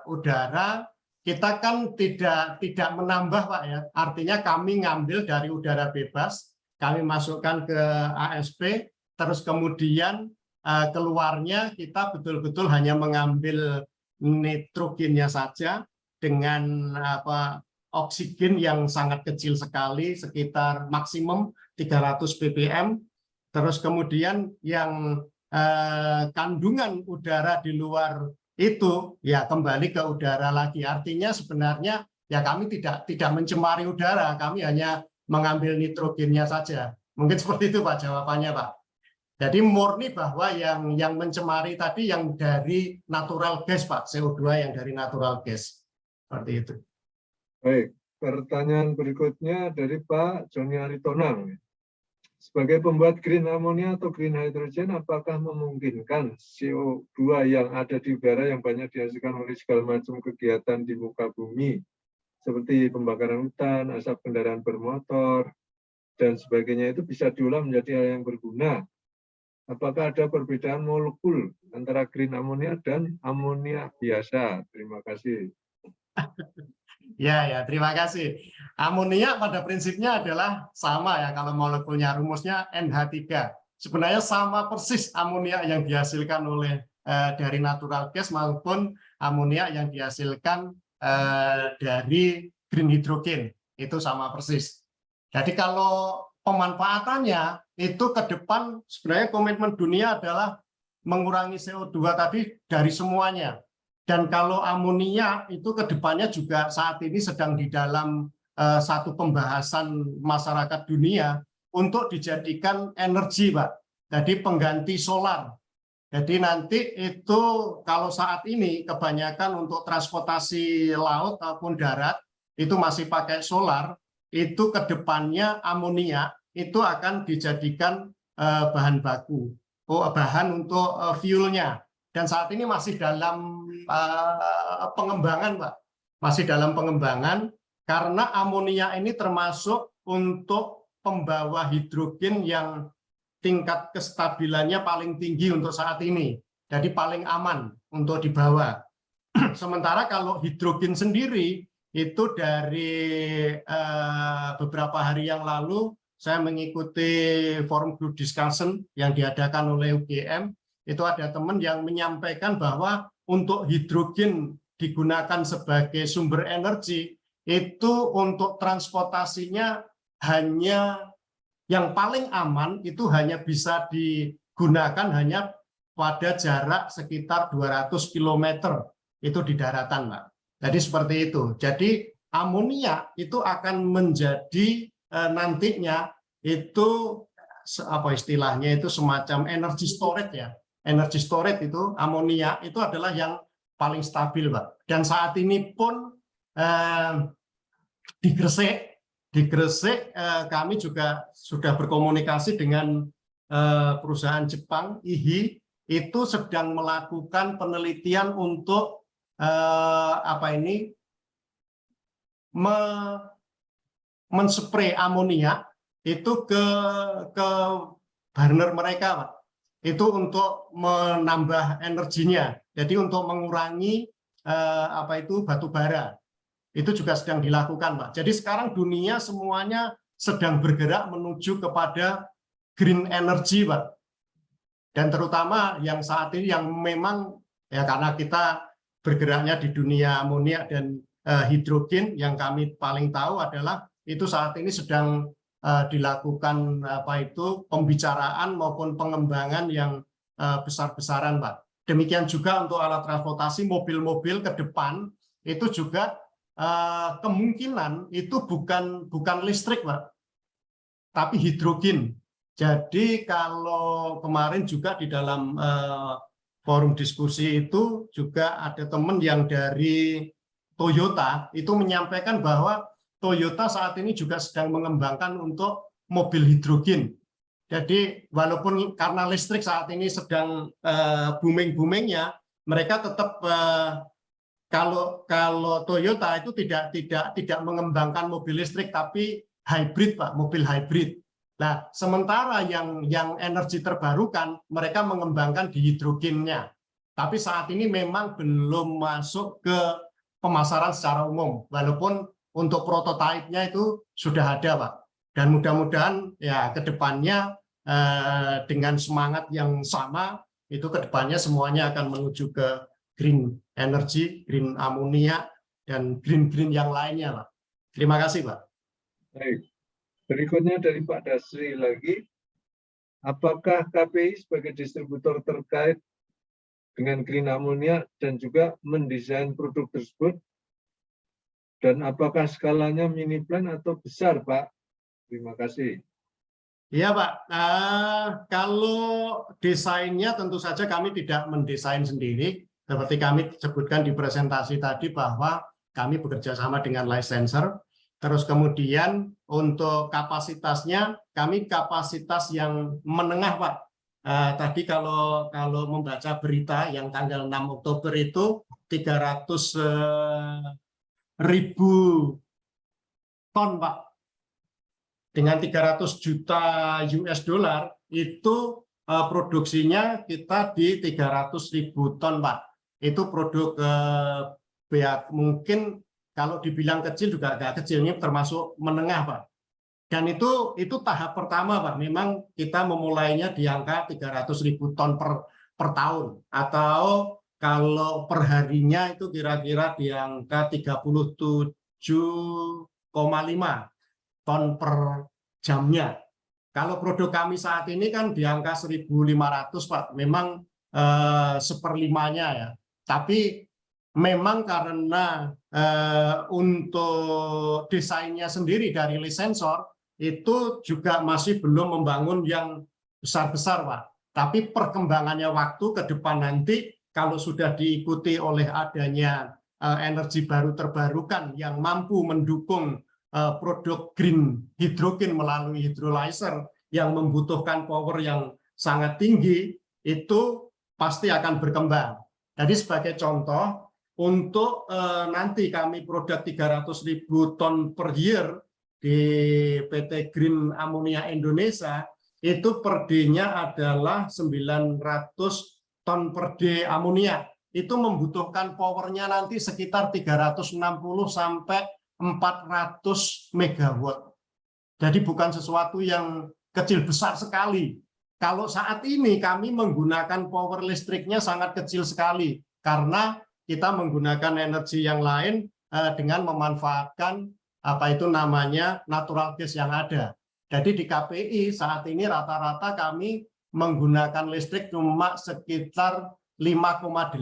udara, kita kan tidak menambah, Pak, ya. Artinya kami ngambil dari udara bebas, kami masukkan ke ASP, terus kemudian keluarnya kita betul-betul hanya mengambil nitrogennya saja dengan oksigen yang sangat kecil sekali, sekitar maksimum 300 ppm. Terus kemudian yang kandungan udara di luar itu ya kembali ke udara lagi. Artinya sebenarnya ya kami tidak mencemari udara, kami hanya mengambil nitrogennya saja. Mungkin seperti itu, Pak, jawabannya, Pak. Jadi murni bahwa yang mencemari tadi yang dari natural gas, Pak, CO2 yang dari natural gas. Seperti itu. Baik, pertanyaan berikutnya dari Pak Joni Aritonang. Sebagai pembuat green ammonia atau green hydrogen, apakah memungkinkan CO2 yang ada di udara yang banyak dihasilkan oleh segala macam kegiatan di muka bumi, seperti pembakaran hutan, asap kendaraan bermotor, dan sebagainya itu bisa diolah menjadi hal yang berguna? Apakah ada perbedaan molekul antara green ammonia dan amonia biasa? Terima kasih. Ya, terima kasih. Amonia pada prinsipnya adalah sama ya, kalau molekulnya rumusnya NH3. Sebenarnya sama persis amonia yang dihasilkan oleh dari natural gas maupun amonia yang dihasilkan dari green hydrogen. Itu sama persis. Jadi kalau pemanfaatannya itu ke depan sebenarnya komitmen dunia adalah mengurangi CO2 tadi dari semuanya. Dan kalau amonia itu ke depannya juga saat ini sedang di dalam satu pembahasan masyarakat dunia untuk dijadikan energi, Pak. Jadi pengganti solar. Jadi nanti itu kalau saat ini kebanyakan untuk transportasi laut ataupun darat itu masih pakai solar, itu ke depannya amonia itu akan dijadikan bahan baku, bahan untuk fuelnya. dan saat ini masih dalam pengembangan, Pak. Masih dalam pengembangan karena amonia ini termasuk untuk pembawa hidrogen yang tingkat kestabilannya paling tinggi untuk saat ini. Jadi paling aman untuk dibawa. Sementara kalau hidrogen sendiri itu dari beberapa hari yang lalu saya mengikuti forum group discussion yang diadakan oleh UGM, itu ada teman yang menyampaikan bahwa untuk hidrogen digunakan sebagai sumber energi itu untuk transportasinya hanya yang paling aman itu hanya bisa digunakan hanya pada jarak sekitar 200 km itu di daratan, Pak. Jadi seperti itu. Jadi amonia itu akan menjadi nantinya itu apa istilahnya itu semacam energy storage ya. Energy storage itu amonia itu adalah yang paling stabil, Pak. Dan saat ini pun di Gresik kami juga sudah berkomunikasi dengan perusahaan Jepang IHI itu sedang melakukan penelitian untuk menspray amonia itu ke burner mereka, Pak. Itu untuk menambah energinya. Jadi untuk mengurangi batu bara. Itu juga sedang dilakukan, Pak. Jadi sekarang dunia semuanya sedang bergerak menuju kepada green energy, Pak. Dan terutama yang saat ini yang memang ya karena kita bergeraknya di dunia amonia dan hidrogen, yang kami paling tahu adalah itu saat ini sedang dilakukan pembicaraan maupun pengembangan yang besar-besaran, Pak. Demikian juga untuk alat transportasi mobil-mobil ke depan itu juga kemungkinan itu bukan listrik, Pak, tapi hidrogen. Jadi kalau kemarin juga di dalam forum diskusi itu juga ada teman yang dari Toyota itu menyampaikan bahwa Toyota saat ini juga sedang mengembangkan untuk mobil hidrogen. Jadi walaupun karena listrik saat ini sedang booming-boomingnya, mereka tetap kalau Toyota itu tidak mengembangkan mobil listrik tapi hybrid, Pak, mobil hybrid. Nah, sementara yang energi terbarukan mereka mengembangkan di hidrogennya. Tapi saat ini memang belum masuk ke pemasaran secara umum, walaupun untuk prototipenya itu sudah ada, Pak. Dan mudah-mudahan ya ke depannya dengan semangat yang sama itu ke depannya semuanya akan menuju ke green energy, green amonia, dan green yang lainnya, Pak. Terima kasih, Pak. Baik. Berikutnya dari Pak Dasri lagi. Apakah KPI sebagai distributor terkait dengan green ammonia dan juga mendesain produk tersebut? Dan apakah skalanya mini plan atau besar, Pak? Terima kasih. Iya, Pak. Kalau desainnya tentu saja kami tidak mendesain sendiri. Seperti kami sebutkan di presentasi tadi bahwa kami bekerja sama dengan licensor. Terus kemudian untuk kapasitasnya, kami kapasitas yang menengah, Pak. Tadi kalau membaca berita yang tanggal 6 Oktober itu 300.000 ton, Pak. Dengan 300 juta US dollar itu produksinya kita di 300.000 ton, Pak. Itu produk mungkin kalau dibilang kecil juga agak kecil, ini termasuk menengah, Pak. Dan itu tahap pertama, Pak. Memang kita memulainya di angka 300.000 ton per tahun. Atau kalau perharinya itu kira-kira di angka 37,5 ton per jamnya. Kalau produk kami saat ini kan di angka 1.500, Pak. Memang seperlimanya ya. Tapi memang karena untuk desainnya sendiri dari licensor itu juga masih belum membangun yang besar-besar, Pak. Tapi perkembangannya waktu ke depan nanti kalau sudah diikuti oleh adanya energi baru terbarukan yang mampu mendukung produk green hidrogen melalui hydrolyzer yang membutuhkan power yang sangat tinggi, itu pasti akan berkembang. Jadi sebagai contoh, untuk nanti kami produk 300.000 ton per year di PT Green Ammonia Indonesia, itu per D-nya adalah 900 ton per D amonia. Itu membutuhkan powernya nanti sekitar 360 sampai 400 megawatt. Jadi bukan sesuatu yang kecil, besar sekali. Kalau saat ini kami menggunakan power listriknya sangat kecil sekali, karena kita menggunakan energi yang lain dengan memanfaatkan apa itu namanya natural gas yang ada. Jadi di KPI saat ini rata-rata kami menggunakan listrik cuma sekitar 5,8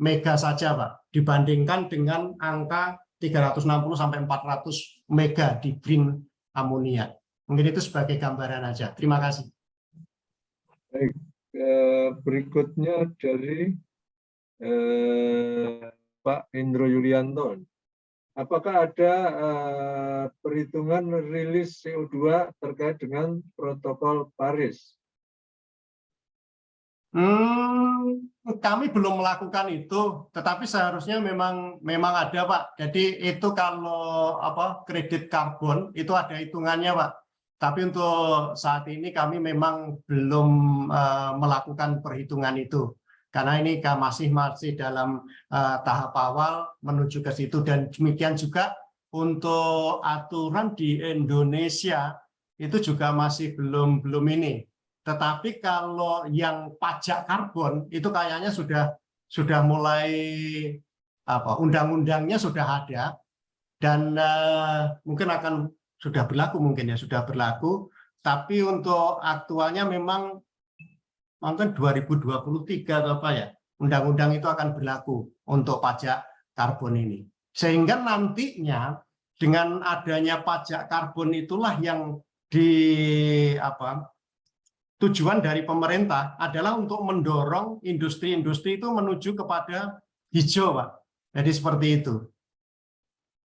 mega saja, Pak, dibandingkan dengan angka 360 sampai 400 mega di green amonia. Mungkin itu sebagai gambaran aja. Terima kasih. Baik, berikutnya dari Pak Indro Yulianto. Apakah ada perhitungan rilis CO2 terkait dengan protokol Paris? Kami belum melakukan itu, tetapi seharusnya memang ada, Pak. Jadi itu kalau kredit karbon itu ada hitungannya, Pak. Tapi untuk saat ini kami memang belum melakukan perhitungan itu, karena ini masih dalam tahap awal menuju ke situ. Dan demikian juga untuk aturan di Indonesia itu juga masih belum ini. Tetapi kalau yang pajak karbon itu kayaknya sudah mulai undang-undangnya sudah ada, dan mungkin akan sudah berlaku. Tapi untuk aktualnya memang mungkin 2023 atau apa ya, undang-undang itu akan berlaku untuk pajak karbon ini. Sehingga nantinya dengan adanya pajak karbon itulah yang tujuan dari pemerintah adalah untuk mendorong industri-industri itu menuju kepada hijau, Pak. Jadi seperti itu.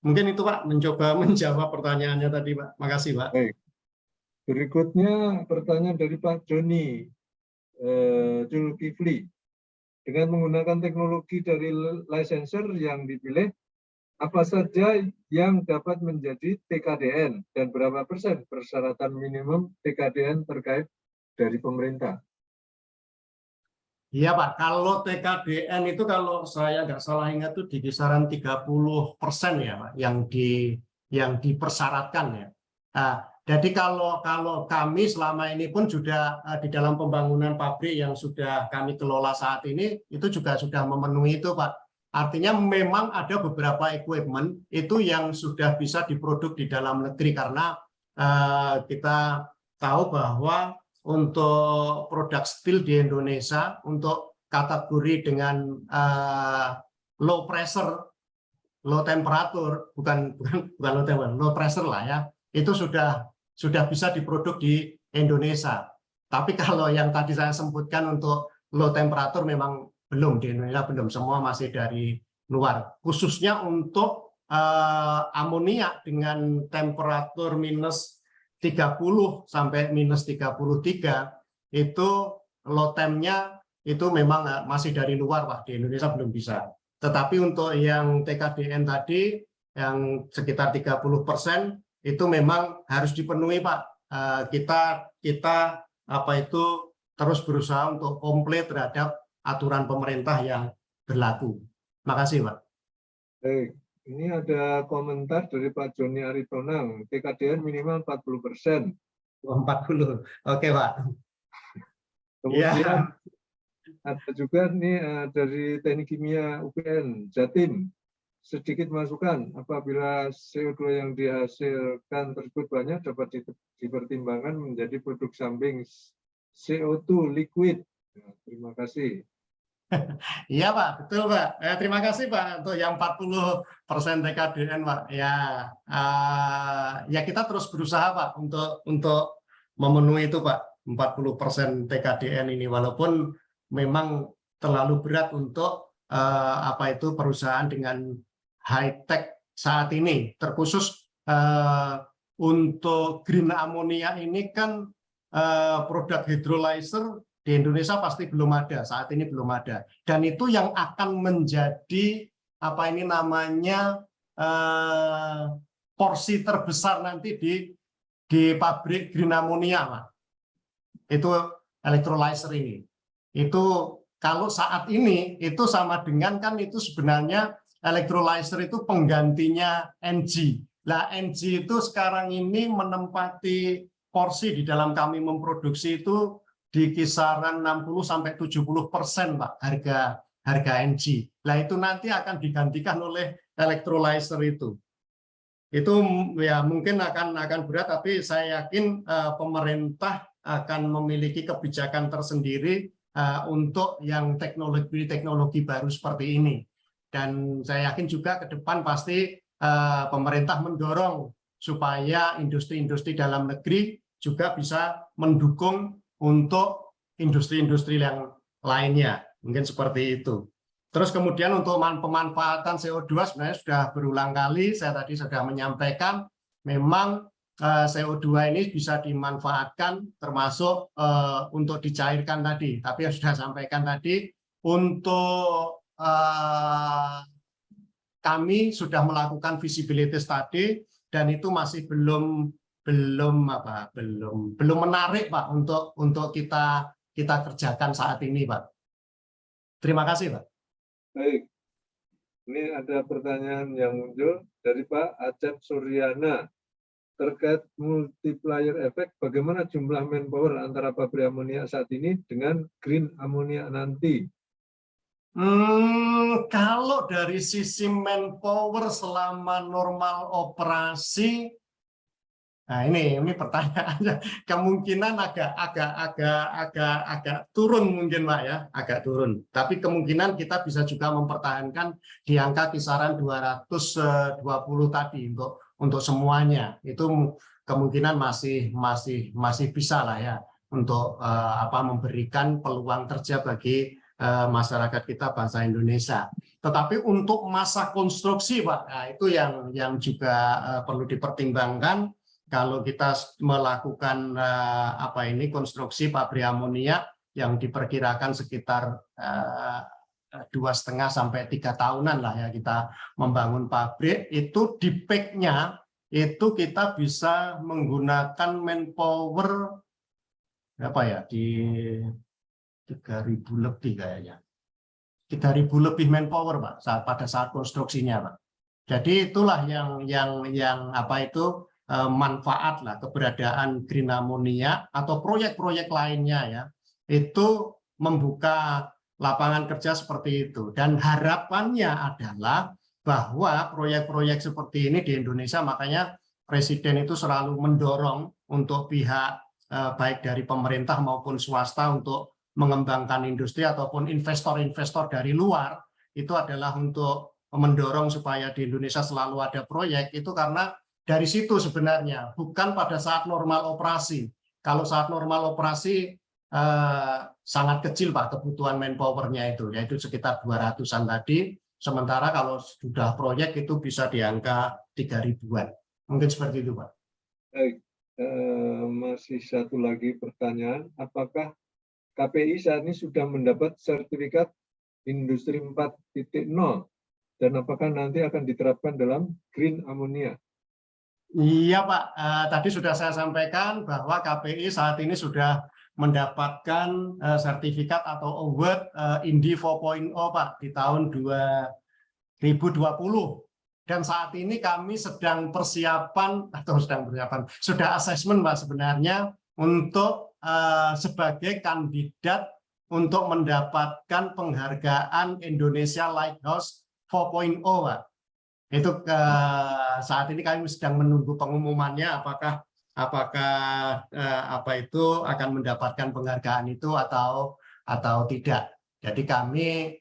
Mungkin itu, Pak, mencoba menjawab pertanyaannya tadi, Pak. Makasih, Pak. Baik. Berikutnya pertanyaan dari Pak Joni Zulkifli. Dengan menggunakan teknologi dari licensor yang dipilih, apa saja yang dapat menjadi TKDN dan berapa persen persyaratan minimum TKDN terkait dari pemerintah? Iya, Pak. Kalau TKDN itu kalau saya nggak salah ingat itu di kisaran 30% ya, Pak, yang dipersyaratkan ya. Nah, jadi kalau kami selama ini pun sudah di dalam pembangunan pabrik yang sudah kami kelola saat ini itu juga sudah memenuhi itu, Pak. Artinya memang ada beberapa equipment itu yang sudah bisa diproduk di dalam negeri, karena kita tahu bahwa untuk produk steel di Indonesia untuk kategori dengan low pressure, low temperature, bukan low temperature, low pressure lah ya, itu sudah bisa diproduk di Indonesia. Tapi kalau yang tadi saya sebutkan untuk low temperature memang belum, di Indonesia belum, semua masih dari luar. Khususnya untuk amonia dengan temperatur minus 30 sampai minus 33 itu low temp-nya itu memang masih dari luar, Pak. Di Indonesia belum bisa. Tetapi untuk yang TKDN tadi yang sekitar 30% itu memang harus dipenuhi, Pak. Kita terus berusaha untuk komplit terhadap aturan pemerintah yang berlaku. Makasih, Pak. Baik. Ini ada komentar dari Pak Joni Aritonang, TKDN minimal 40%. 40, oke, Pak. Kemudian ada juga nih dari Teknik Kimia UPN, Jatim. Sedikit masukan, apabila CO2 yang dihasilkan tersebut banyak dapat dipertimbangkan menjadi produk samping CO2 liquid. Nah, terima kasih. Iya, Pak, betul, Pak. Terima kasih, Pak, untuk yang 40% TKDN, Pak. Ya kita terus berusaha, Pak, untuk memenuhi itu, Pak, 40% TKDN ini, walaupun memang terlalu berat untuk perusahaan dengan high tech saat ini. Terkhusus untuk green ammonia ini kan produk hydrolyzer Di Indonesia pasti belum ada, saat ini belum ada. Dan itu yang akan menjadi apa ini namanya porsi terbesar nanti di pabrik green ammonia, Pak. Itu electrolyzer ini. Itu kalau saat ini itu sama dengan kan itu sebenarnya electrolyzer itu penggantinya NG. Nah, NG itu sekarang ini menempati porsi di dalam kami memproduksi itu di kisaran 60-70%, Pak, harga NG. Nah, itu nanti akan digantikan oleh electrolyzer itu. Itu ya mungkin akan berat, tapi saya yakin pemerintah akan memiliki kebijakan tersendiri untuk yang teknologi baru seperti ini. Dan saya yakin juga ke depan pasti pemerintah mendorong supaya industri-industri dalam negeri juga bisa mendukung untuk industri-industri yang lainnya, mungkin seperti itu. Terus kemudian untuk pemanfaatan CO2 sebenarnya sudah berulang kali, saya tadi sudah menyampaikan, memang CO2 ini bisa dimanfaatkan termasuk untuk dicairkan tadi. Tapi yang sudah sampaikan tadi, untuk kami sudah melakukan visibility study dan itu masih belum menarik, Pak, untuk kita kerjakan saat ini, Pak. Terima kasih, Pak. Baik, ini ada pertanyaan yang muncul dari Pak Acep Suryana terkait multiplier efek. Bagaimana jumlah manpower antara pabrik amonia saat ini dengan green amonia nanti? Kalau dari sisi manpower selama normal operasi, nah ini pertanyaannya, kemungkinan agak turun mungkin, Pak, ya, agak turun. Tapi kemungkinan kita bisa juga mempertahankan di angka kisaran 220 tadi untuk semuanya. Itu kemungkinan masih bisa lah ya untuk memberikan peluang kerja bagi masyarakat kita bangsa Indonesia. Tetapi untuk masa konstruksi, Pak, nah, itu yang juga perlu dipertimbangkan. Kalau kita melakukan konstruksi pabrik amonia yang diperkirakan sekitar 2,5 sampai 3 tahunan lah ya kita membangun pabrik, itu di peaknya itu kita bisa menggunakan manpower di 3.000 lebih kayaknya. 3.000 lebih manpower, Pak, pada saat konstruksinya, Pak. Jadi itulah yang manfaat lah keberadaan green ammonia atau proyek-proyek lainnya ya, itu membuka lapangan kerja seperti itu. Dan harapannya adalah bahwa proyek-proyek seperti ini di Indonesia, makanya Presiden itu selalu mendorong untuk pihak baik dari pemerintah maupun swasta untuk mengembangkan industri ataupun investor-investor dari luar, itu adalah untuk mendorong supaya di Indonesia selalu ada proyek. Itu karena dari situ sebenarnya, bukan pada saat normal operasi. Kalau saat normal operasi sangat kecil, Pak, kebutuhan manpower-nya itu, yaitu sekitar 200-an tadi. Sementara kalau sudah proyek itu bisa di angka 3.000-an. Mungkin seperti itu, Pak. Baik, masih satu lagi pertanyaan. Apakah KPI saat ini sudah mendapat sertifikat Industri 4.0 dan apakah nanti akan diterapkan dalam green ammonia? Iya, Pak, tadi sudah saya sampaikan bahwa KPI saat ini sudah mendapatkan sertifikat atau award Indi 4.0, Pak, di tahun 2020. Dan saat ini kami sedang sudah asesmen, Pak, sebenarnya untuk sebagai kandidat untuk mendapatkan penghargaan Indonesia Lighthouse 4.0, Pak. Itu saat ini kami sedang menunggu pengumumannya apakah itu akan mendapatkan penghargaan itu atau tidak. Jadi kami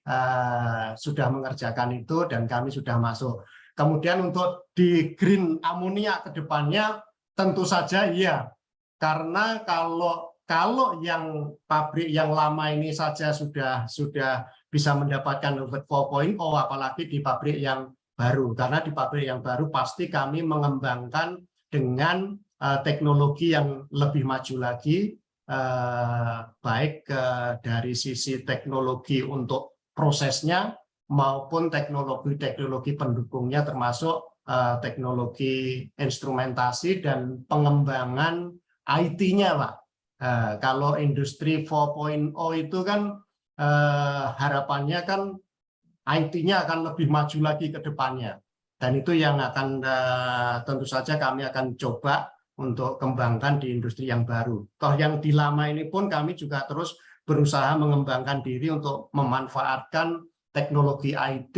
sudah mengerjakan itu dan kami sudah masuk. Kemudian untuk di green ammonia ke depannya tentu saja iya. Karena kalau yang pabrik yang lama ini saja sudah bisa mendapatkan award 4.0, apalagi di pabrik yang baru, karena di pabrik yang baru pasti kami mengembangkan dengan teknologi yang lebih maju lagi, baik dari sisi teknologi untuk prosesnya maupun teknologi pendukungnya, termasuk teknologi instrumentasi dan pengembangan IT-nya, Pak. Kalau industri 4.0 itu kan harapannya kan IT-nya akan lebih maju lagi ke depannya. Dan itu yang akan tentu saja kami akan coba untuk kembangkan di industri yang baru. Toh yang di lama ini pun kami juga terus berusaha mengembangkan diri untuk memanfaatkan teknologi IT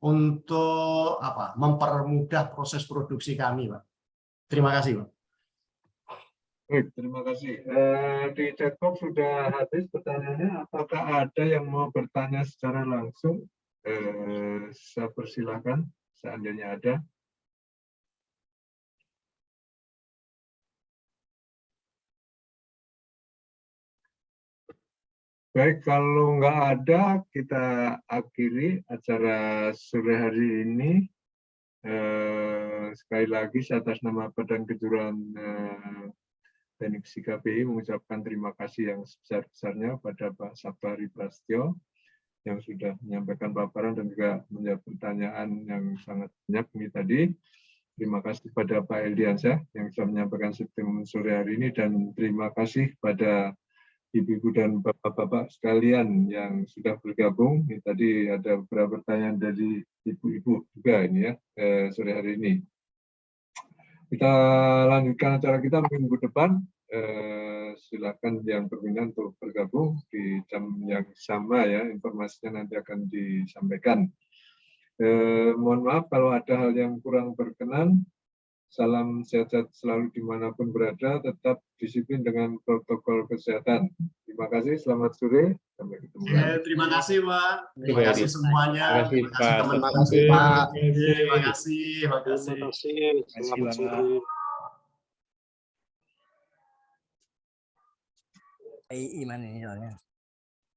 untuk mempermudah proses produksi kami, Pak. Terima kasih, Pak. Baik, terima kasih. Di chat box sudah habis pertanyaannya. Apakah ada yang mau bertanya secara langsung? Saya persilakan, seandainya ada. Baik, kalau nggak ada, kita akhiri acara sore hari ini. Sekali lagi, atas nama Badan Kejuruan Teknik KPI mengucapkan terima kasih yang sebesar-besarnya pada Pak Sabari Prasetyo yang sudah menyampaikan paparan dan juga menjawab pertanyaan yang sangat banyak ini tadi. Terima kasih pada Pak Eldiansyah yang sudah menyampaikan statement sore hari ini, dan terima kasih pada Ibu-ibu dan bapak-bapak sekalian yang sudah bergabung. Ini tadi ada beberapa pertanyaan dari ibu-ibu juga ini ya sore hari ini. Kita lanjutkan acara kita minggu depan. Silakan yang berminat untuk bergabung di jam yang sama ya. Informasinya nanti akan disampaikan. Mohon maaf kalau ada hal yang kurang berkenan. Salam sehat-sehat selalu dimanapun berada, tetap disiplin dengan protokol kesehatan. Terima kasih, selamat sore, sampai ketemu lagi. Terima kasih, Pak. Terima kasih semuanya. Terima kasih, Pak. Terima kasih, Pak. Terima kasih. Terima kasih. Selamat sore. Iman ini soalnya.